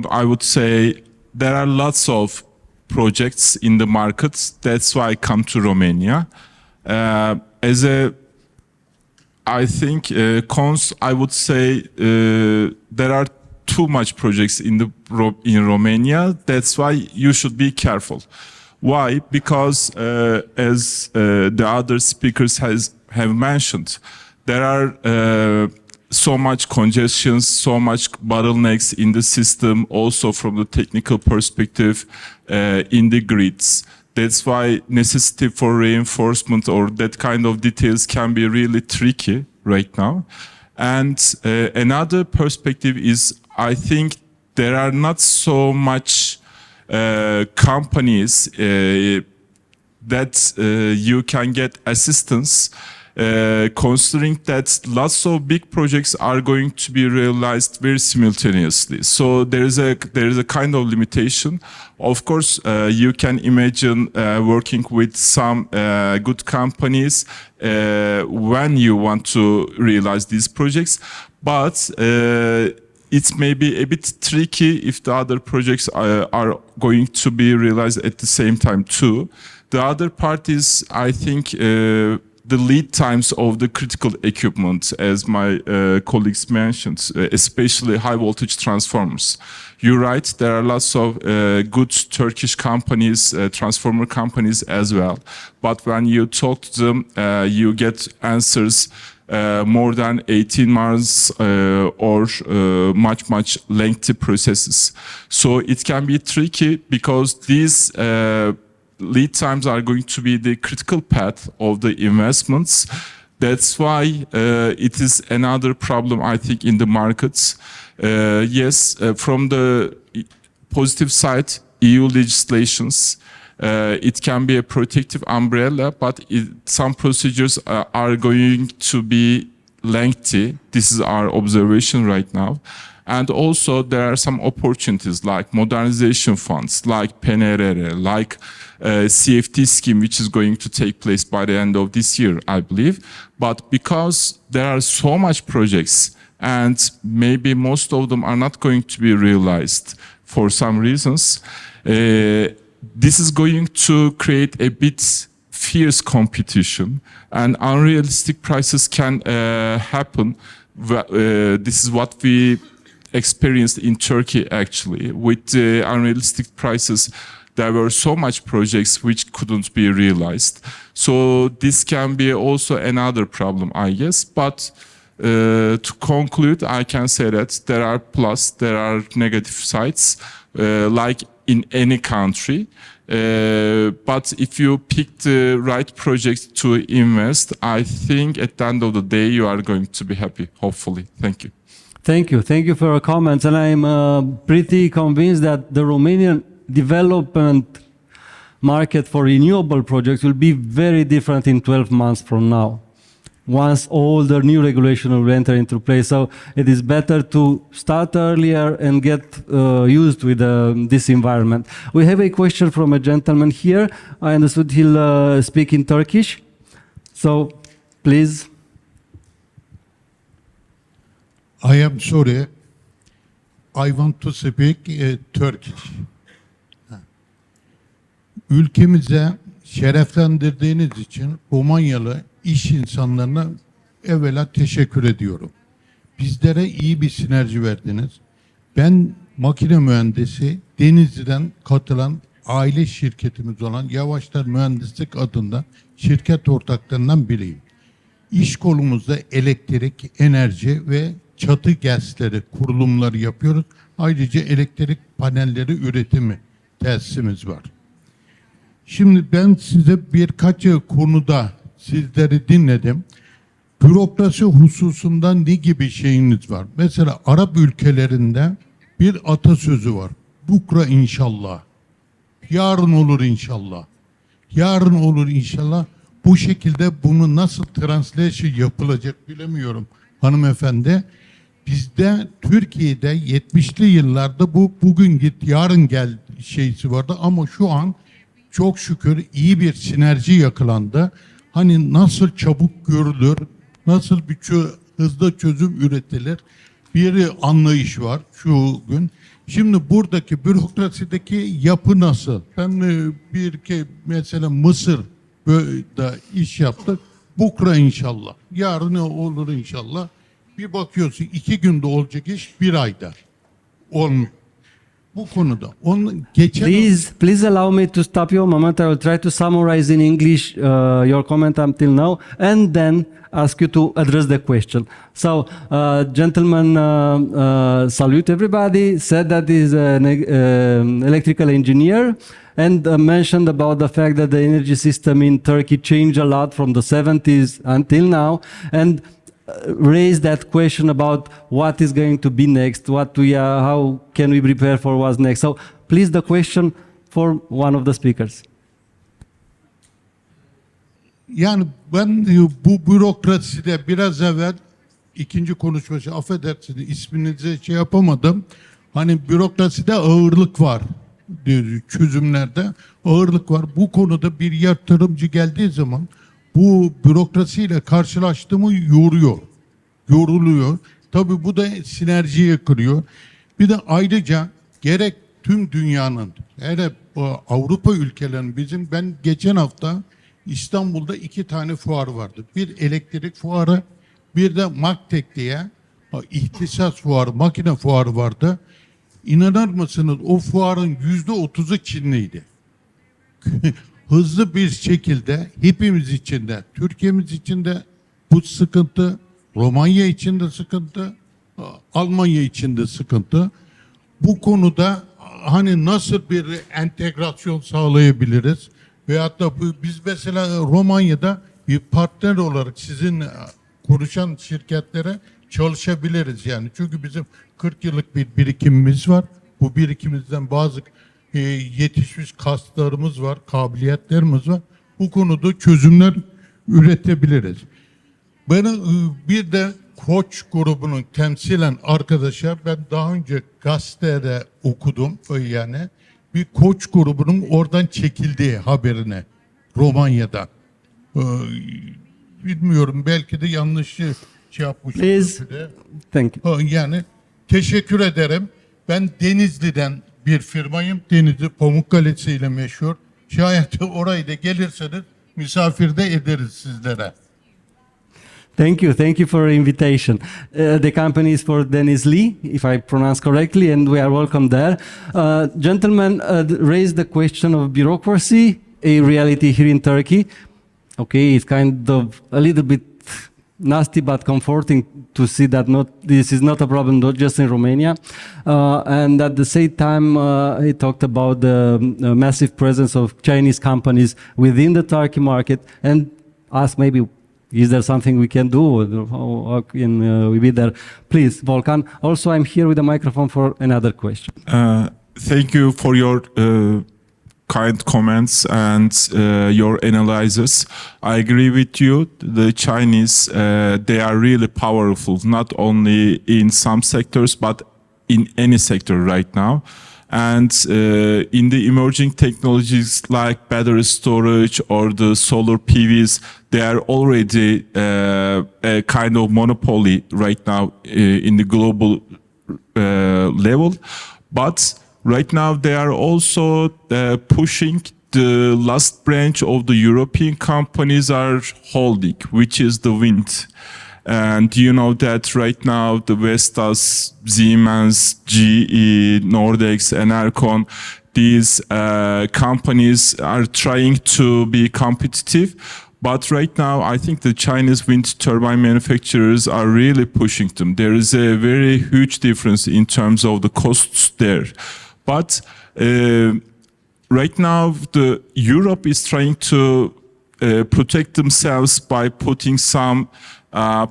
I would say there are lots of projects in the market. That's why I come to Romania. I think cons, I would say there are too much projects in Romania. That's why you should be careful. Why? Because as the other speakers have mentioned, there are so much congestions, so much bottlenecks in the system, also from the technical perspective in the grids. That's why necessity for reinforcement or that kind of details can be really tricky right now. And another perspective is, I think there are not so much companies that you can get assistance, considering that lots of big projects are going to be realized very simultaneously. So there is a kind of limitation. Of course, you can imagine working with some good companies when you want to realize these projects, but it may be a bit tricky if the other projects are going to be realized at the same time too. The other part is, I think, the lead times of the critical equipment, as my colleagues mentioned, especially high voltage transformers. You're right, there are lots of good Turkish companies, transformer companies as well. But when you talk to them, you get answers more than 18 months or much lengthy processes. So it can be tricky because these lead times are going to be the critical path of the investments. That's why it is another problem, I think, in the markets. Yes, from the positive side, EU legislations, it can be a protective umbrella, but some procedures are going to be lengthy. This is our observation right now. And also there are some opportunities like modernization funds, like PNRR, like CFT scheme, which is going to take place by the end of this year, I believe. But because there are so much projects and maybe most of them are not going to be realized for some reasons, this is going to create a bit fierce competition and unrealistic prices can happen. This is what we experienced in Turkey actually. With the unrealistic prices, there were so much projects which couldn't be realized. So this can be also another problem, I guess. But to conclude, I can say that there are plus, there are negative sides, like in any country. But if you pick the right project to invest, I think at the end of the day, you are going to be happy, hopefully. Thank you. Thank you. Thank you for your comments. And I'm pretty convinced that the Romanian development market for renewable projects will be very different in 12 months from now, once all the new regulation will enter into place. So it is better to start earlier and get used with this environment. We have a question from a gentleman here. I understood he'll speak in Turkish. So please. I am sorry. I want to speak Turkish. Ülkemize şereflendirdiğiniz için Romanyalı iş insanlarına evvela teşekkür ediyorum. Bizlere iyi bir sinerji verdiniz. Ben makine mühendisi, Denizli'den katılan aile şirketimiz olan Yavaşlar Mühendislik adında şirket ortaklarından biriyim. İş kolumuzda elektrik, enerji ve çatı gasları kurulumları yapıyoruz. Ayrıca elektrik panelleri üretimi tesisimiz var. Şimdi ben size birkaç konuda sizleri dinledim. Bürokrasi hususunda ne gibi şeyiniz var? Mesela Arap ülkelerinde bir atasözü var. Bukra inşallah. Yarın olur inşallah. Yarın olur inşallah. Bu şekilde bunu nasıl translation yapılacak bilemiyorum hanımefendi. Bizde Türkiye'de 70'li yıllarda bu bugün git yarın gel şeysi vardı ama şu an çok şükür iyi bir sinerji yakalandı. Hani nasıl çabuk görülür, nasıl bir hızlı çözüm üretilir bir anlayış var şu gün. Şimdi buradaki bürokrasideki yapı nasıl? Ben mesela Mısır'da iş yaptık. Bukra inşallah. Yarın olur inşallah. Bir bakıyorsun 2 günde olacak iş 1 ayda. Olmuyor. Bu konuda. Onun geçen Please allow me to stop you a moment. I will try to summarize in English your comment until now, and then ask you to address the question. So, gentleman, salute everybody. Said that he's an electrical engineer, and mentioned about the fact that the energy system in Turkey changed a lot from the 70s until now, and raise that question about what is going to be next, how can we prepare for what's next. So please the question for one of the speakers. Yani ben bu bürokraside biraz evvel ikinci konuşması affedersiniz isminizi şey yapamadım. Hani bürokraside ağırlık var diyor, çözümlerde ağırlık var. Bu konuda bir yatırımcı geldiği zaman bu bürokrasiyle karşılaştığımı yoruluyor. Tabii bu da sinerjiye kırıyor. Bir de ayrıca gerek tüm dünyanın, hele Avrupa ülkelerinin ben geçen hafta İstanbul'da 2 tane fuar vardı. Bir elektrik fuarı, bir de Maktek diye ihtisas fuarı, makine fuarı vardı. İnanır mısınız o fuarın %30'u Çinliydi. Hızlı bir şekilde hepimiz için de, Türkiye'miz için de bu sıkıntı, Romanya için de sıkıntı, Almanya için de sıkıntı. Bu konuda hani nasıl bir entegrasyon sağlayabiliriz? Veyahut da biz mesela Romanya'da bir partner olarak sizin konuşan şirketlere çalışabiliriz yani. Çünkü bizim 40 yıllık bir birikimimiz var. Bu birikimimizden bazı yetişmiş kaslarımız var, kabiliyetlerimiz var. Bu konuda çözümler üretebiliriz. Ben bir de Koç grubunun temsilen arkadaşa ben daha önce gazetede okudum yani bir Koç grubunun oradan çekildiği haberine Romanya'dan. Bilmiyorum belki de yanlış şey yapmışım. Please, thank you. Yani teşekkür ederim. Ben Denizli'den bir firmayım. Denizli Pamukkale'si ile meşhur. Şayet oraya da gelirseniz misafir de ederiz sizlere. Thank you for your invitation. The company is for Denizli, if I pronounce correctly, and we are welcome there. Gentlemen raised the question of bureaucracy, a reality here in Turkey. Okay, it's kind of a little bit nasty but comforting to see that this is not a problem not just in Romania. And at the same time, he talked about the massive presence of Chinese companies within the Turkey market and asked maybe, is there something we can do? How can we be there? Please, Volkan. Also, I'm here with a microphone for another question. Thank you for your kind comments and your analysis. I agree with you. The Chinese, they are really powerful, not only in some sectors, but in any sector right now. And in the emerging technologies like battery storage or the solar PVs, they are already a kind of monopoly right now in the global level. But right now they are also pushing the last branch of the European companies are holding, which is the wind. And you know that right now the Vestas, Siemens, GE, Nordex, Enercon, these companies are trying to be competitive. But right now, I think the Chinese wind turbine manufacturers are really pushing them. There is a very huge difference in terms of the costs there. But right now, Europe is trying to protect themselves by putting some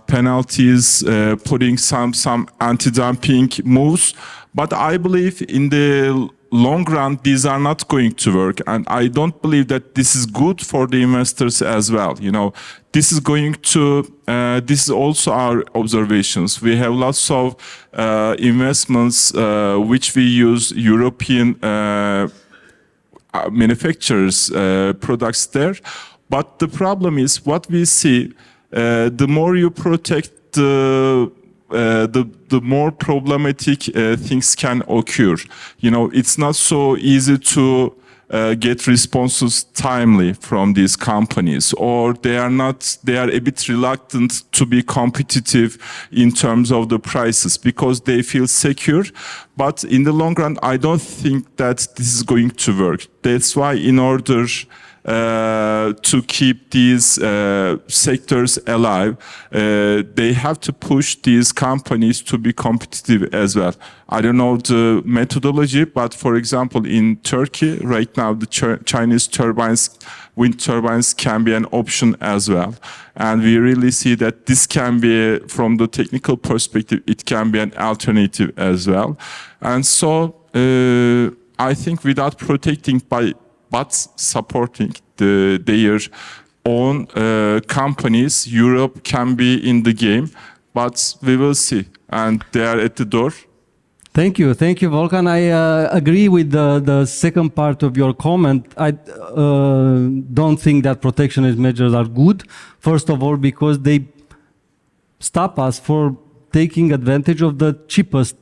penalties, putting some anti-dumping moves. But I believe in the long run, these are not going to work. And I don't believe that this is good for the investors as well. You know, this is going to, this is also our observations. We have lots of investments which we use European manufacturers' products there. But the problem is what we see, the more you protect the more problematic things can occur. You know, it's not so easy to get responses timely from these companies, or they are a bit reluctant to be competitive in terms of the prices because they feel secure. But in the long run, I don't think that this is going to work. That's why in order to keep these sectors alive, they have to push these companies to be competitive as well. I don't know the methodology, but for example, in Turkey, right now, the Chinese wind turbines can be an option as well. And we really see that this can be, from the technical perspective, it can be an alternative as well. And so I think without protecting but supporting their own companies, Europe can be in the game, but we will see. And they are at the door. Thank you, Volkan. I agree with the second part of your comment. I don't think that protectionist measures are good. First of all, because they stop us for taking advantage of the cheapest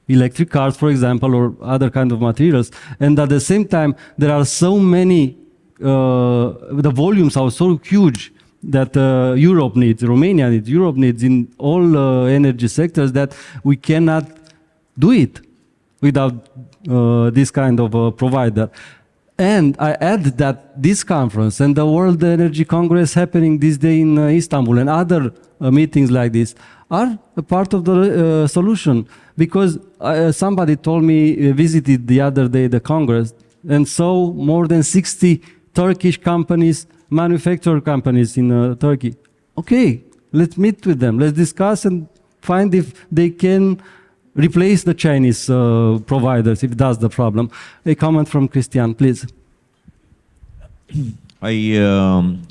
electric cars, for example, or other kind of materials. And at the same time, there are so many, the volumes are so huge that Europe needs, Romania needs, Europe needs in all energy sectors that we cannot do it without this kind of provider. And I add that this conference and the World Energy Congress happening this day in Istanbul and other meetings like this are a part of the solution. Because somebody told me, visited the other day the Congress, and saw more than 60 Turkish companies, manufacturer companies in Turkey. Okay, let's meet with them. Let's discuss and find if they can replace the Chinese providers, if that's the problem. A comment from Cristian, please. I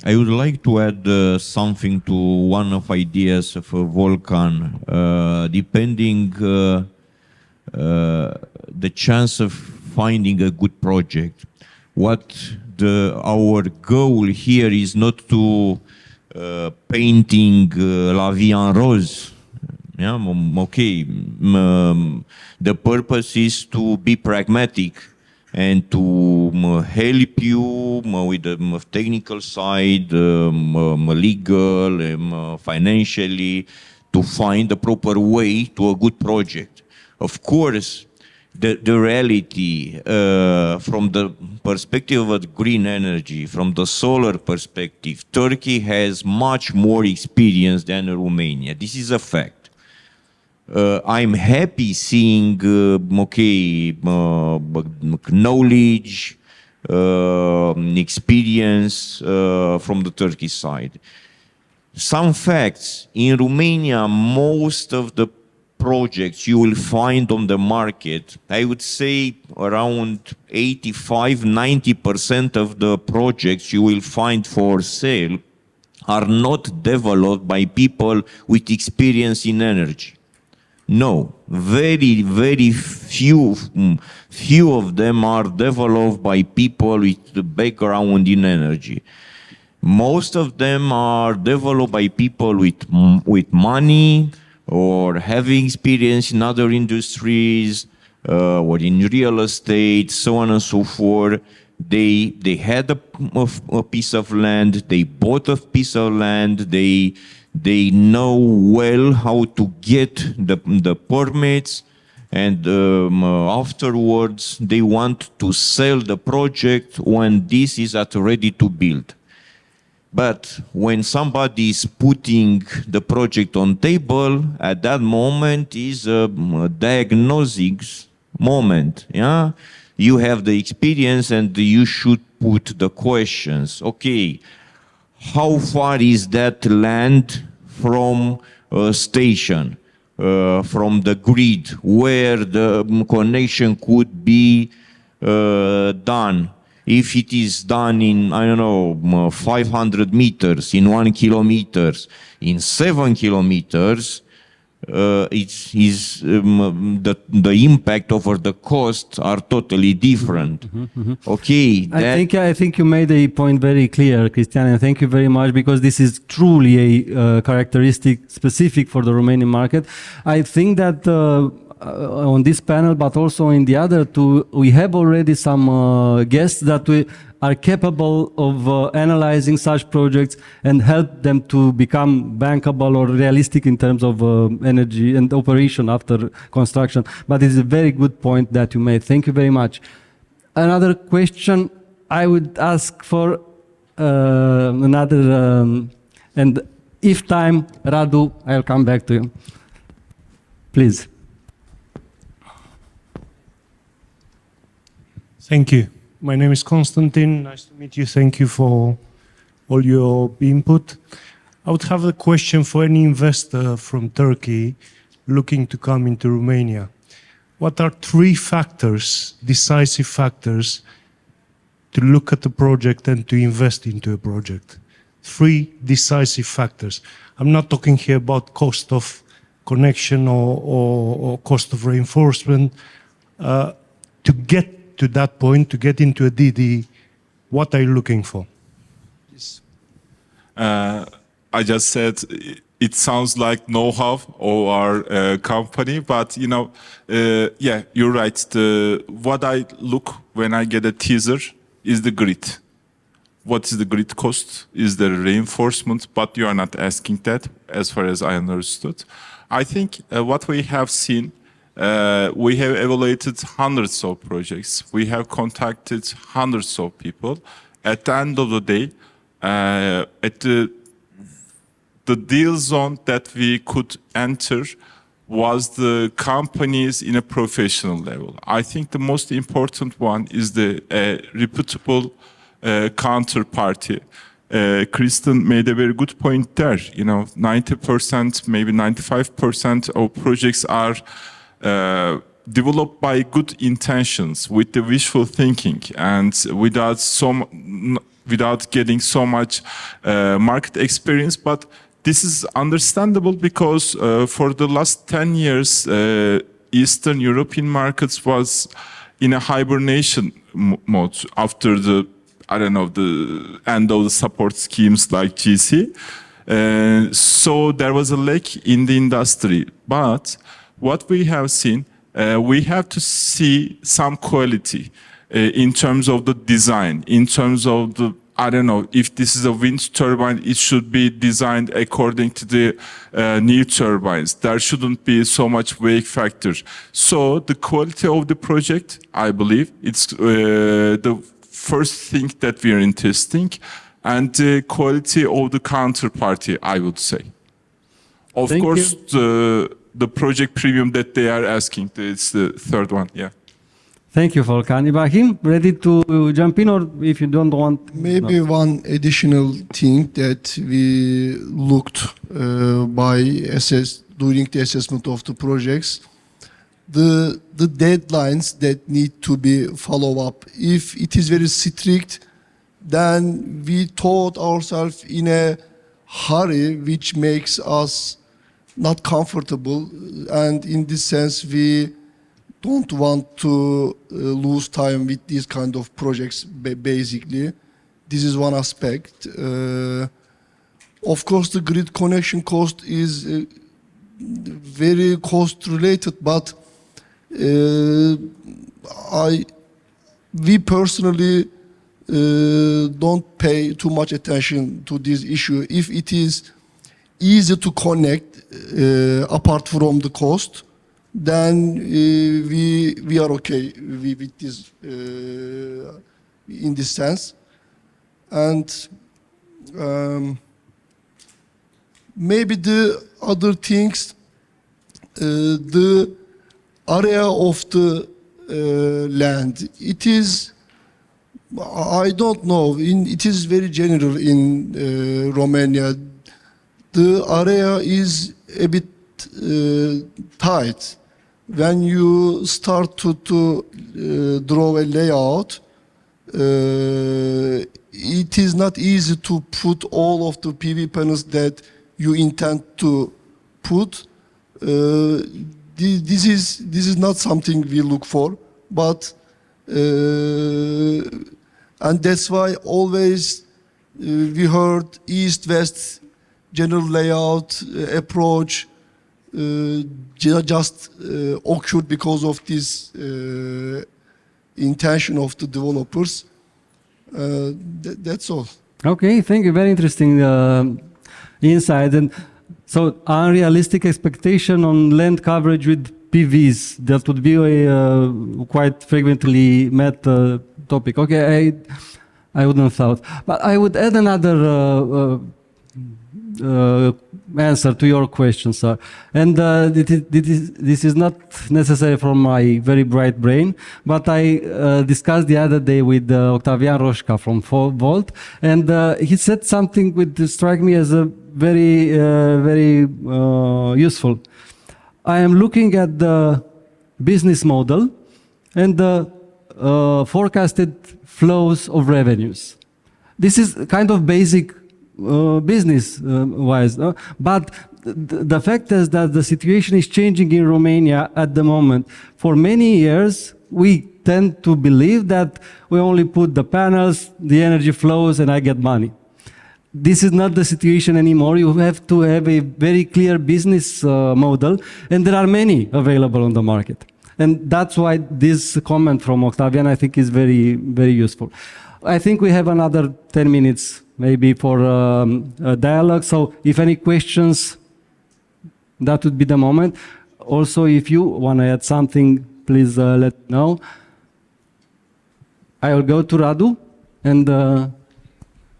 would like to add something to one of ideas of Volkan, depending the chance of finding a good project. What our goal here is not to painting la vie en rose. Yeah, okay. The purpose is to be pragmatic and to help you with the technical side, legal, financially, to find the proper way to a good project. Of course, the reality from the perspective of green energy, from the solar perspective, Turkey has much more experience than Romania. This is a fact. I'm happy seeing knowledge, experience from the Turkish side. Some facts: in Romania, most of the projects you will find on the market, I would say around 85–90% of the projects you will find for sale are not developed by people with experience in energy. No, very, very few of them are developed by people with the background in energy. Most of them are developed by people with money or having experience in other industries or in real estate, so on and so forth. They had a piece of land, they bought a piece of land, they know well how to get the permits, and afterwards they want to sell the project when this is at ready to build. But when somebody is putting the project on table, at that moment is a diagnostics moment. Yeah, you have the experience and you should put the questions. Okay, how far is that land from a station, from the grid, where the connection could be done? If it is done in, I don't know, 500 meters, in 1 kilometer, in 7 kilometers, the impact over the cost are totally different. Okay, I think you made a point very clear, Cristian, and thank you very much, because this is truly a characteristic specific for the Romanian market. I think that on this panel, but also in the other two, we have already some guests that we are capable of analyzing such projects and help them to become bankable or realistic in terms of energy and operation after construction. But it's a very good point that you made. Thank you very much. Another question I would ask for and if time, Radu, I'll come back to you. Please. Thank you. My name is Konstantin. Nice to meet you. Thank you for all your input. I would have a question for any investor from Turkey looking to come into Romania. What are 3 factors, decisive factors, to look at a project and to invest into a project? 3 decisive factors. I'm not talking here about cost of connection or cost of reinforcement. To get to that point, to get into a DD, what are you looking for? I just said it sounds like know-how of our company, but you know, yeah, you're right. What I look when I get a teaser is the grid. What is the grid cost? Is there reinforcement? But you are not asking that, as far as I understood. I think what we have seen, we have evaluated hundreds of projects. We have contacted hundreds of people. At the end of the day, at the deal zone that we could enter was the companies in a professional level. I think the most important one is the reputable counterparty. Cristian made a very good point there. You know, 90%, maybe 95% of projects are developed by good intentions, with the wishful thinking, and without getting so much market experience. But this is understandable because for the last 10 years, Eastern European markets was in a hibernation mode after the end of the support schemes like GC. So there was a lack in the industry. But what we have seen, we have to see some quality in terms of the design, in terms of the, if this is a wind turbine, it should be designed according to the new turbines. There shouldn't be so much wake factor. So the quality of the project, I believe, it's the first thing that we are testing, and the quality of the counterparty, I would say. Of course, the project premium that they are asking, it's the third one, yeah. Thank you, Volkan. Ibrahim, ready to jump in, or if you don't want? Maybe one additional thing that we looked during the assessment of the projects, the deadlines that need to be followed up. If it is very strict, then we thought ourselves in a hurry, which makes us not comfortable, and in this sense we don't want to lose time with these kind of projects. Basically, this is one aspect. Of course, the grid connection cost is very cost related, but we personally don't pay too much attention to this issue. If it is easy to connect, apart from the cost, then we are okay with this in this sense. And maybe the other things, the area of the land, it is, I don't know, it is very general in Romania. The area is a bit tight. When you start to draw a layout, it is not easy to put all of the PV panels that you intend to put. This is not something we look for, but and that's why always we heard east-west general layout approach just occurred because of this intention of the developers. That's all. Okay, thank you. Very interesting insight. And so, unrealistic expectation on land coverage with PVs, that would be a quite frequently met topic. Okay, I wouldn't have thought. But I would add another answer to your question, sir. And this is not necessary from my very bright brain, but I discussed the other day with Octavian Roșca from Volt, and he said something which struck me as a very useful. I am looking at the business model and the forecasted flows of revenues. This is kind of basic business-wise, but the fact is that the situation is changing in Romania at the moment. For many years, we tend to believe that we only put the panels, the energy flows, and I get money. This is not the situation anymore. You have to have a very clear business model, and there are many available on the market. And that's why this comment from Octavian, I think, is very useful. I think we have another 10 minutes maybe for a dialogue. So if any questions, that would be the moment. Also, if you want to add something, please let me know. I will go to Radu, and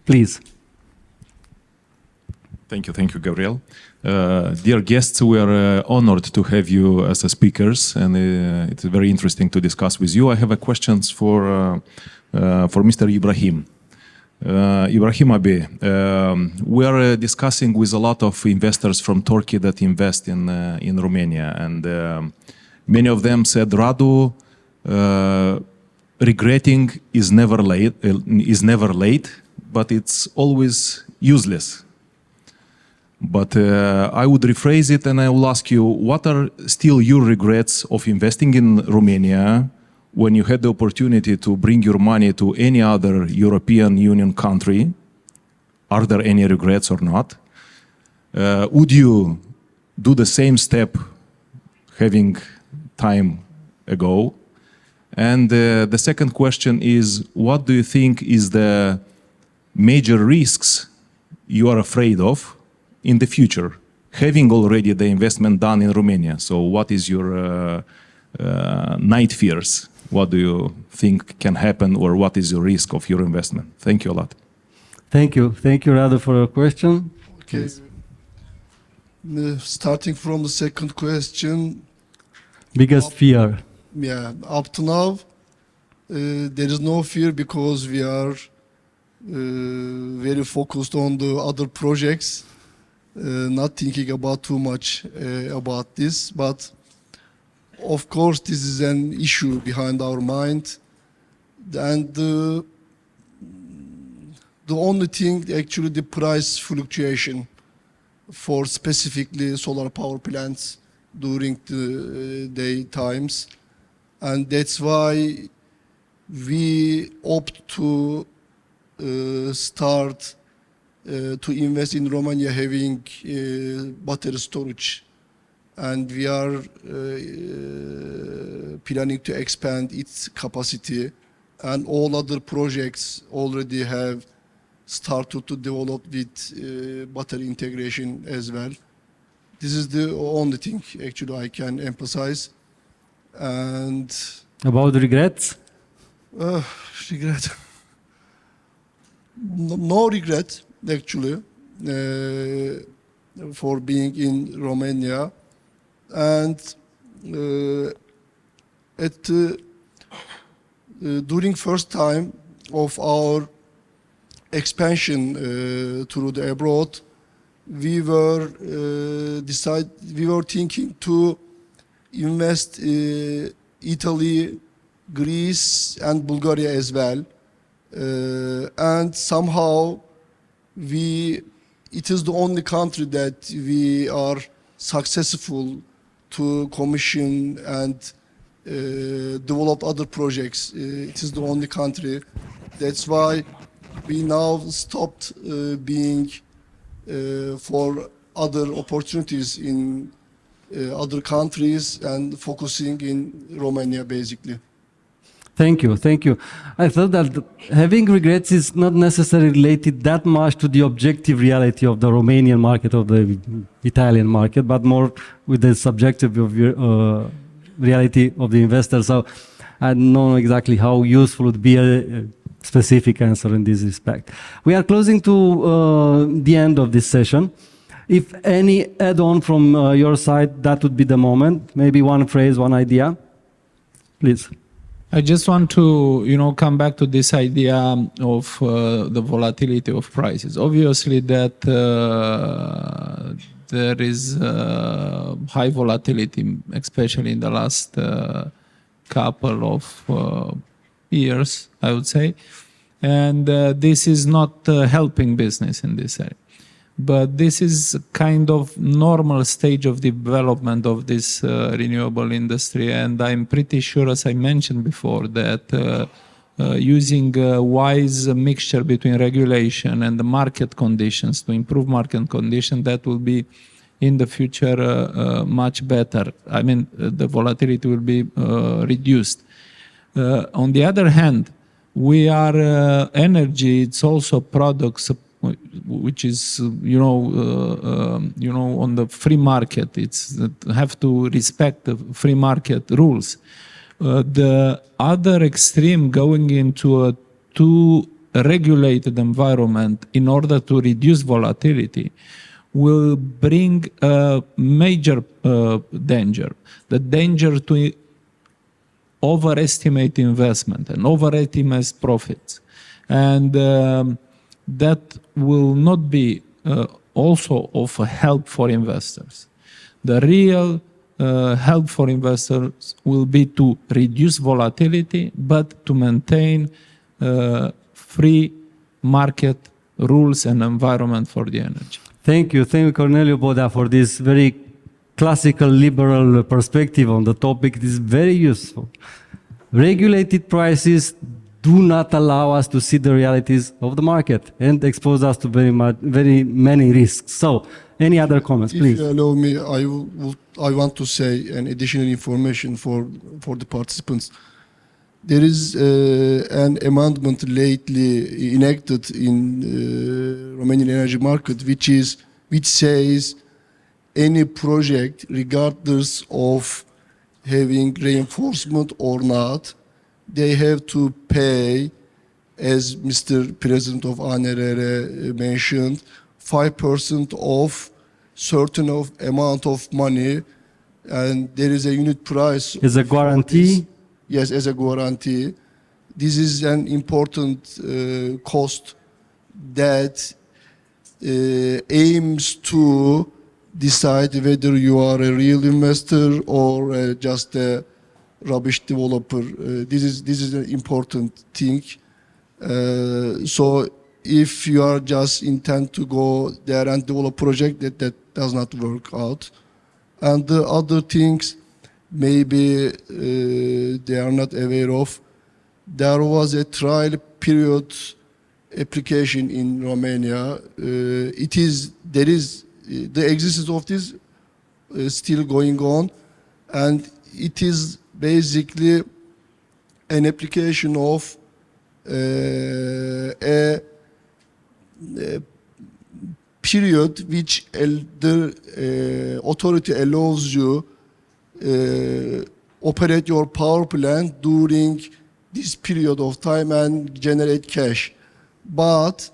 please. Thank you, Gabriel. Dear guests, we are honored to have you as speakers, and it's very interesting to discuss with you. I have a questions for Mr. Ibrahim. Ibrahim abi, we are discussing with a lot of investors from Turkey that invest in Romania, and many of them said, Radu, regretting is never late, but it's always useless. But I would rephrase it and I will ask you, what are still your regrets of investing in Romania when you had the opportunity to bring your money to any other European Union country? Are there any regrets or not? Would you do the same step having time ago? And the second question is, what do you think is the major risks you are afraid of in the future, having already the investment done in Romania? So what is your night fears? What do you think can happen, or what is your risk of your investment? Thank you a lot. Thank you, Radu, for your question. Okay. Starting from the second question. Biggest fear. Yeah, up to now, there is no fear because we are very focused on the other projects, not thinking about too much about this. But of course, this is an issue behind our mind, and the only thing, actually, the price fluctuation for specifically solar power plants during the day times, and that's why we opt to start to invest in Romania having battery storage, and we are planning to expand its capacity, and all other projects already have started to develop with battery integration as well. This is the only thing actually I can emphasize. And About regrets? regret. No regret actually for being in Romania. And during first time of our expansion through the abroad, we were thinking to invest Italy, Greece, and Bulgaria as well, and somehow it is the only country that we are successful to commission and develop other projects. It is the only country. That's why we now stopped being for other opportunities in other countries and focusing in Romania basically. Thank you, thank you. I thought that having regrets is not necessarily related that much to the objective reality of the Romanian market, of the Italian market, but more with the subjective reality of the investor. So I don't know exactly how useful would be a specific answer in this respect. We are closing to the end of this session. If any add-on from your side, that would be the moment. Maybe one phrase, one idea. Please. I just want to, come back to this idea of the volatility of prices. Obviously, that there is high volatility, especially in the last couple of years, I would say, and this is not helping business in this area. But this is kind of normal stage of development of this renewable industry, and I'm pretty sure, as I mentioned before, that using a wise mixture between regulation and the market conditions to improve market conditions, that will be in the future much better. I mean, the volatility will be reduced. On the other hand, we are energy. It's also products which is on the free market. It's have to respect the free market rules. The other extreme, going into a too regulated environment in order to reduce volatility, will bring a major danger. The danger to overestimate investment and overestimate profits, and that will not be also of help for investors. The real help for investors will be to reduce volatility, but to maintain free market rules and environment for the energy. Thank you, Corneliu, Bodea, for this very classical liberal perspective on the topic. It is very useful. Regulated prices do not allow us to see the realities of the market and expose us to very many risks. So, any other comments, please? If you allow me, I want to say an additional information for the participants. There is an amendment lately enacted in Romanian energy market, which says any project, regardless of having reinforcement or not, they have to pay, as Mr. President of ANRR mentioned, 5% of certain amount of money, and there is a unit price. As a guarantee? Yes, as a guarantee. This is an important cost that aims to decide whether you are a real investor or just a rubbish developer. This is an important thing. So if you are just intent to go there and develop a project, that does not work out. And the other things maybe they are not aware of. There was a trial period application in Romania. There is the existence of this still going on, and it is basically an application of a period which the authority allows you operate your power plant during this period of time and generate cash. But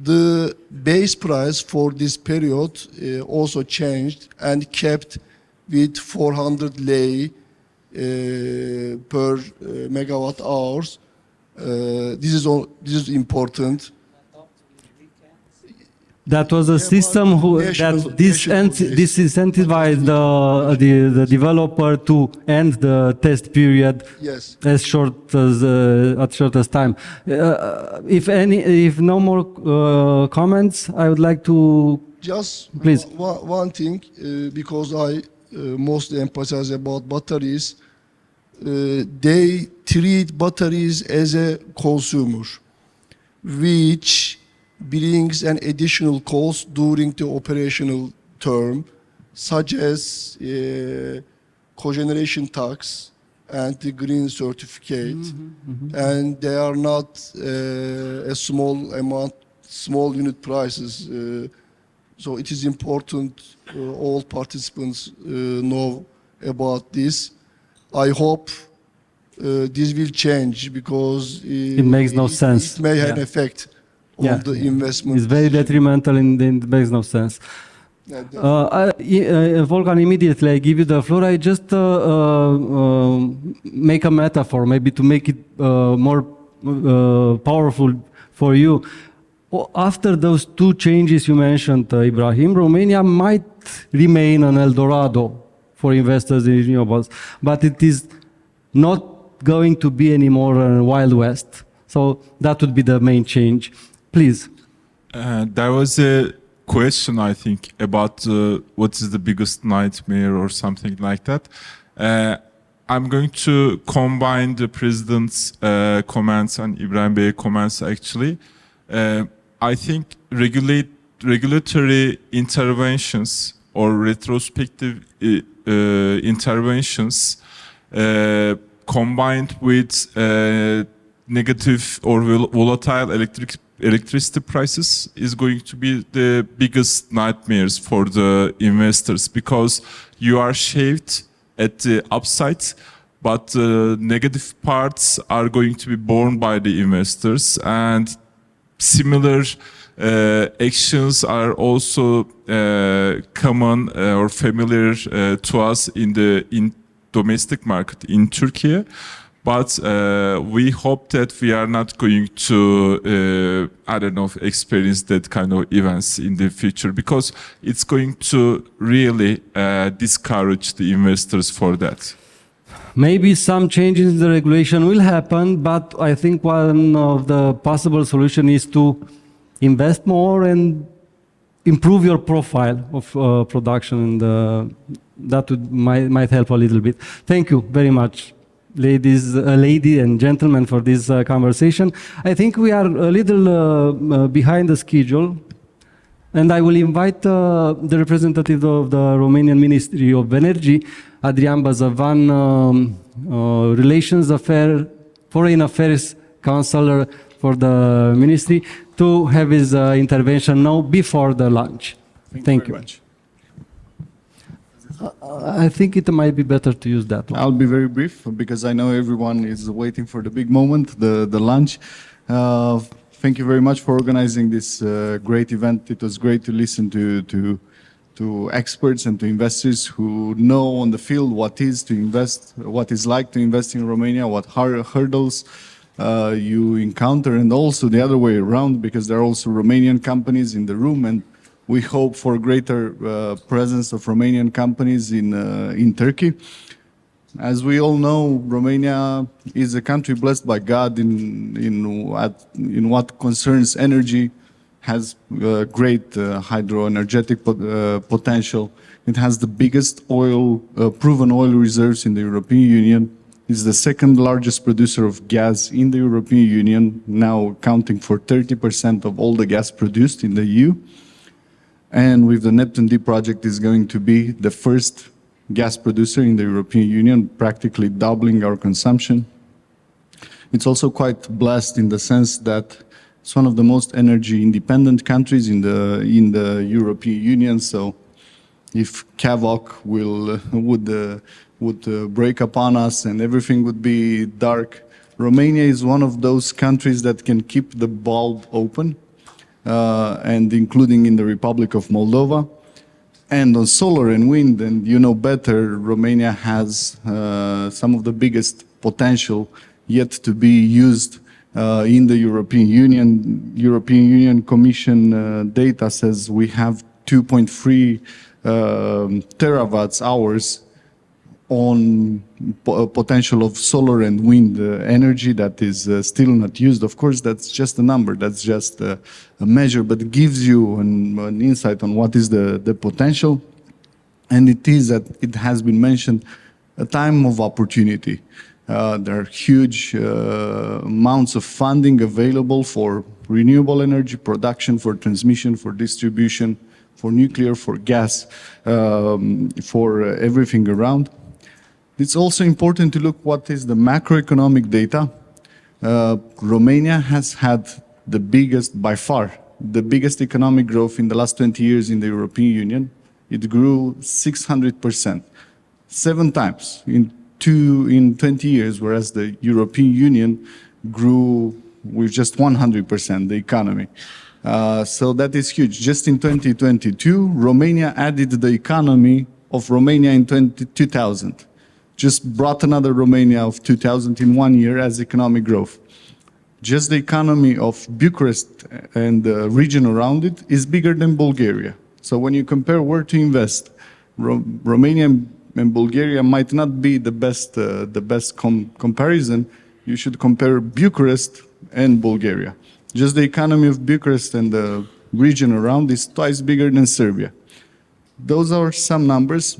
the base price for this period also changed and kept with 400 lei per megawatt hours. This is important. That was a system that disincentivized the developer to end the test period Yes. as short as at shortest time. If no more comments, I would like to Just Please. one thing, because I mostly emphasize about batteries. They treat batteries as a consumer, which brings an additional cost during the operational term, such as cogeneration tax and the green certificate. And they are not a small amount, small unit prices. So it is important all participants know about this. I hope this will change because It makes no sense. It may have an Yeah. effect on the investment. It's very detrimental and it makes no sense. Volkan, immediately I give you the floor. I just make a metaphor, maybe to make it more powerful for you. After those two changes you mentioned, Ibrahim, Romania might remain an El Dorado for investors in renewables, but it is not going to be anymore a Wild West. So that would be the main change. Please. There was a question, I think, about what is the biggest nightmare or something like that. I'm going to combine the President's comments and Ibrahim Bey's comments, actually. I think regulatory interventions or retrospective interventions combined with negative or volatile electricity prices is going to be the biggest nightmares for the investors, because you are shaved at the upside, but the negative parts are going to be borne by the investors, and similar actions are also common or familiar to us in domestic market in Turkey. But we hope that we are not going to, I don't know, experience that kind of events in the future, because it's going to really discourage the investors for that. Maybe some changes in the regulation will happen, but I think one of the possible solutions is to invest more and improve your profile of production, and that might help a little bit. Thank you very much, ladies and gentlemen, for this conversation. I think we are a little behind the schedule, and I will invite the representative of the Romanian Ministry of Energy, Adrian Bazavan, Foreign Affairs Counselor for the Ministry, to have his intervention now before the lunch. Thank you. Very much. I think it might be better to use that one. I'll be very brief because I know everyone is waiting for the big moment, the lunch. Thank you very much for organizing this great event. It was great to listen to experts and to investors who know on the field what is to invest, what is like to invest in Romania, what hurdles you encounter, and also the other way around, because there are also Romanian companies in the room, and we hope for greater presence of Romanian companies in Turkey. As we all know, Romania is a country blessed by God in what concerns energy, has great hydroenergetic potential. It has the biggest proven oil reserves in the European Union. It's the second largest producer of gas in the European Union, now accounting for 30% of all the gas produced in the EU. And with the Neptune D project is going to be the first gas producer in the European Union, practically doubling our consumption. It's also quite blessed in the sense that It's one of the most energy independent countries in the European Union. So if Kavok would break upon us and everything would be dark, Romania is one of those countries that can keep the bulb open, and including in the Republic of Moldova. And on solar and wind, and you know better, Romania has some of the biggest potential yet to be used in the European Union. European Union Commission data says we have 2.3 terawatts hours on potential of solar and wind energy that is still not used. Of course, that's just a number, that's just a measure, but it gives you an insight on what is the potential. And it is, that it has been mentioned, a time of opportunity. There are huge amounts of funding available for renewable energy production, for transmission, for distribution, for nuclear, for gas, for everything around. It's also important to look what is the macroeconomic data. Romania has had the biggest, by far, the biggest economic growth in the last 20 years in the European Union. It grew 600%, 7 times in 20 years, whereas the European Union grew with just 100%, the economy. So that is huge. Just in 2022, Romania added the economy of Romania in 2000. Just brought another Romania of 2000 in 1 year as economic growth. Just the economy of Bucharest and the region around it is bigger than Bulgaria. So when you compare where to invest, Romania and Bulgaria might not be the best comparison. You should compare Bucharest and Bulgaria. Just the economy of Bucharest and the region around is twice bigger than Serbia. Those are some numbers.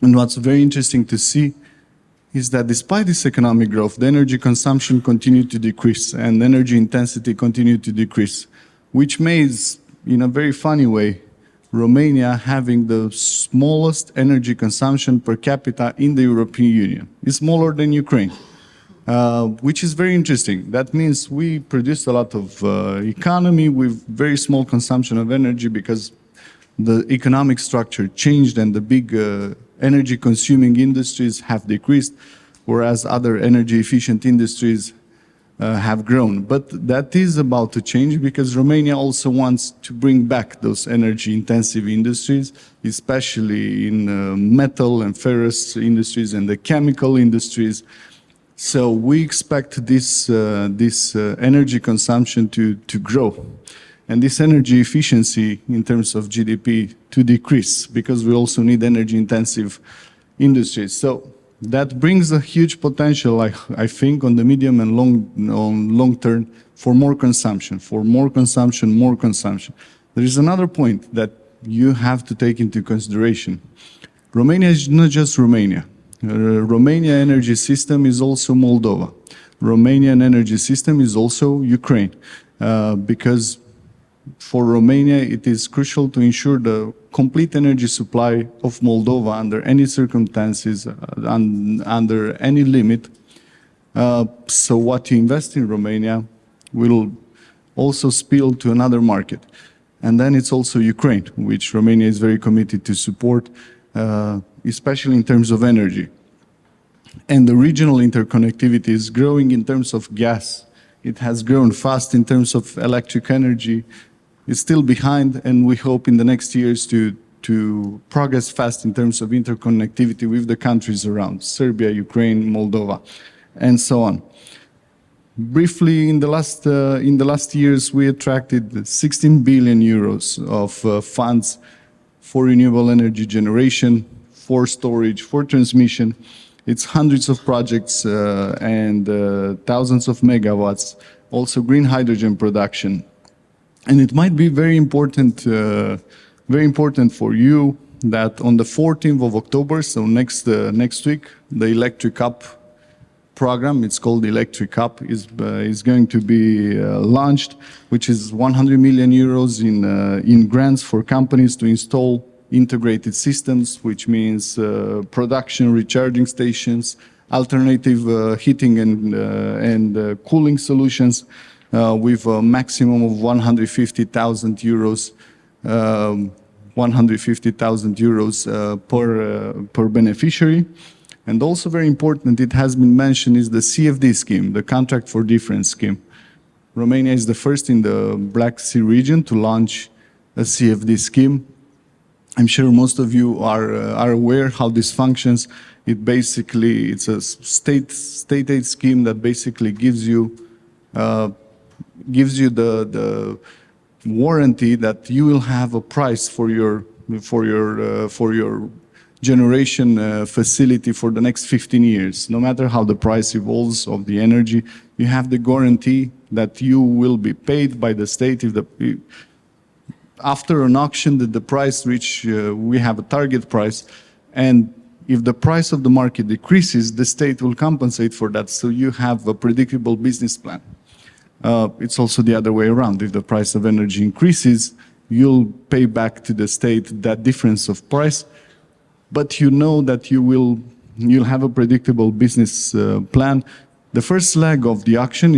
And what's very interesting to see is that despite this economic growth, the energy consumption continued to decrease and energy intensity continued to decrease, which makes, in a very funny way, Romania having the smallest energy consumption per capita in the European Union. It's smaller than Ukraine, which is very interesting. That means we produce a lot of economy with very small consumption of energy because the economic structure changed and the big energy consuming industries have decreased, whereas other energy efficient industries have grown. But that is about to change because Romania also wants to bring back those energy intensive industries, especially in metal and ferrous industries and the chemical industries. So we expect this energy consumption to grow. And this energy efficiency in terms of GDP to decrease because we also need energy intensive industries. So that brings a huge potential, I think, on the medium and long term for more consumption, more consumption. There is another point that you have to take into consideration. Romania is not just Romania. Romania energy system is also Moldova. Romanian energy system is also Ukraine, because for Romania, it is crucial to ensure the complete energy supply of Moldova under any circumstances, under any limit. So what you invest in Romania will also spill to another market. And then it's also Ukraine, which Romania is very committed to support, especially in terms of energy. And the regional interconnectivity is growing in terms of gas. It has grown fast in terms of electric energy. It's still behind, and we hope in the next years to progress fast in terms of interconnectivity with the countries around, Serbia, Ukraine, Moldova, and so on. Briefly, in the last years, we attracted 16 billion euros of funds for renewable energy generation, for storage, for transmission. It's hundreds of projects and thousands of megawatts, also green hydrogen production. And it might be very important for you that on the 14th of October, so next week, the Electric Cup program, it's called the Electric Cup, is going to be launched, which is 100 million euros in grants for companies to install integrated systems, which means production, recharging stations, alternative heating and cooling solutions, with a maximum of 150,000 euros. 150,000 euros per beneficiary. And also very important, it has been mentioned, is the CFD scheme, the Contract for Difference scheme. Romania is the first in the Black Sea region to launch a CFD scheme. I'm sure most of you are aware how this functions. It's a state aid scheme that basically gives you the warranty that you will have a price for your generation facility for the next 15 years. No matter how the price evolves of the energy, you have the guarantee that you will be paid by the state if after an auction that the price we have a target price, and if the price of the market decreases, the state will compensate for that, so you have a predictable business plan. It's also the other way around. If the price of energy increases, you'll pay back to the state that difference of price, but you know that you'll have a predictable business plan. The first leg of the auction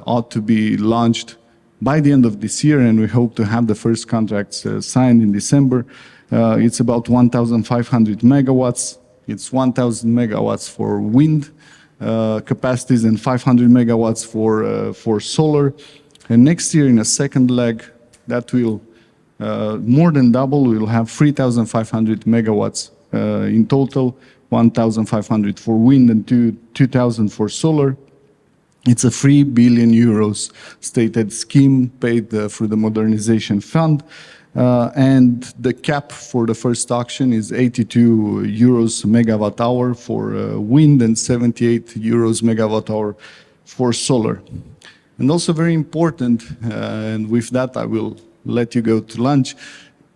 ought to be launched by the end of this year, and we hope to have the first contracts signed in December. It's about 1,500 megawatts. It's 1,000 megawatts for wind capacities and 500 megawatts for solar. And next year, in a second leg, that will more than double. We'll have 3,500 megawatts in total, 1,500 for wind and 2,000 for solar. It's a 3 billion euros state aid scheme paid through the modernization fund. And the cap for the first auction is 82 euros megawatt hour for wind and 78 euros megawatt hour for solar. And also very important, and with that I will let you go to lunch,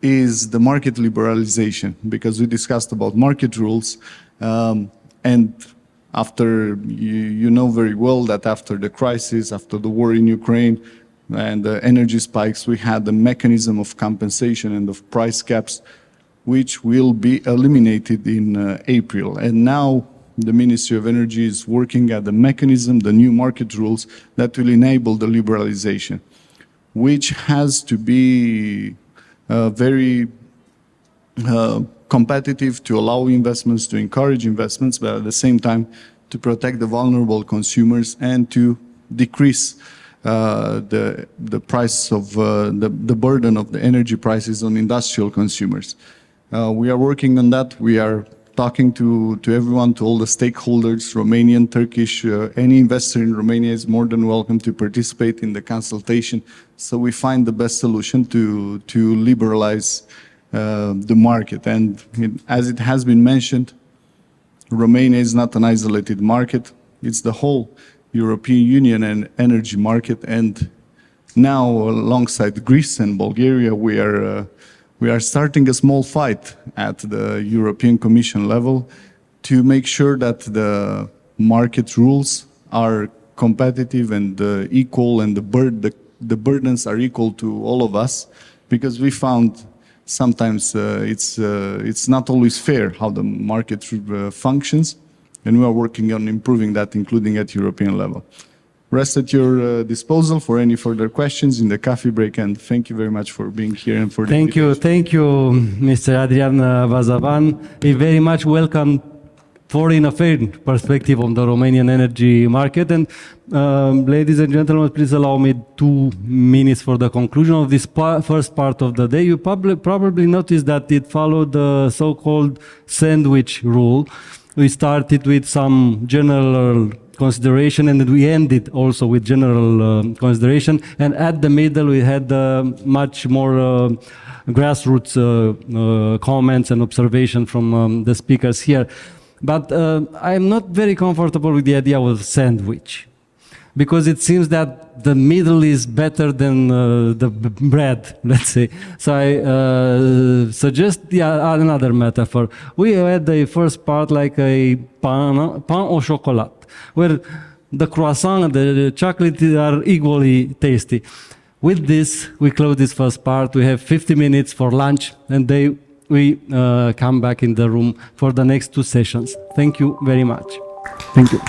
is the market liberalization, because we discussed about market rules, and after, you know very well that after the crisis, after the war in Ukraine and the energy spikes, we had the mechanism of compensation and of price caps, which will be eliminated in April. And now the Ministry of Energy is working at the mechanism, the new market rules that will enable the liberalization, which has to be very competitive to allow investments, to encourage investments, but at the same time to protect the vulnerable consumers and to decrease the price of the burden of the energy prices on industrial consumers. We are working on that. We are talking to everyone, to all the stakeholders, Romanian, Turkish, any investor in Romania is more than welcome to participate in the consultation, so we find the best solution to liberalize the market. And as it has been mentioned, Romania is not an isolated market. It's the whole European Union and energy market. And now, alongside Greece and Bulgaria, we are starting a small fight at the European Commission level to make sure that the market rules are competitive and equal, and the burdens are equal to all of us, because we found sometimes it's not always fair how the market functions, and we are working on improving that, including at European level. Rest at your disposal for any further questions in the coffee break, and thank you very much for being here and for the invitation. Thank you, Mr. Adrian Bazavan. A very much welcome foreign affairs perspective on the Romanian energy market. And ladies and gentlemen, please allow me 2 minutes for the conclusion of this first part of the day. You probably noticed that it followed the so-called sandwich rule. We started with some general consideration, and we ended also with general consideration, and at the middle we had much more grassroots comments and observation from the speakers here. But I'm not very comfortable with the idea of sandwich, because it seems that the middle is better than the bread, let's say. So I suggest another metaphor. We had the first part like a pain au chocolat, where the croissant and the chocolate are equally tasty. With this, we close this first part. We have 50 minutes for lunch, and we come back in the room for the next 2 sessions. Thank you very much. Thank you.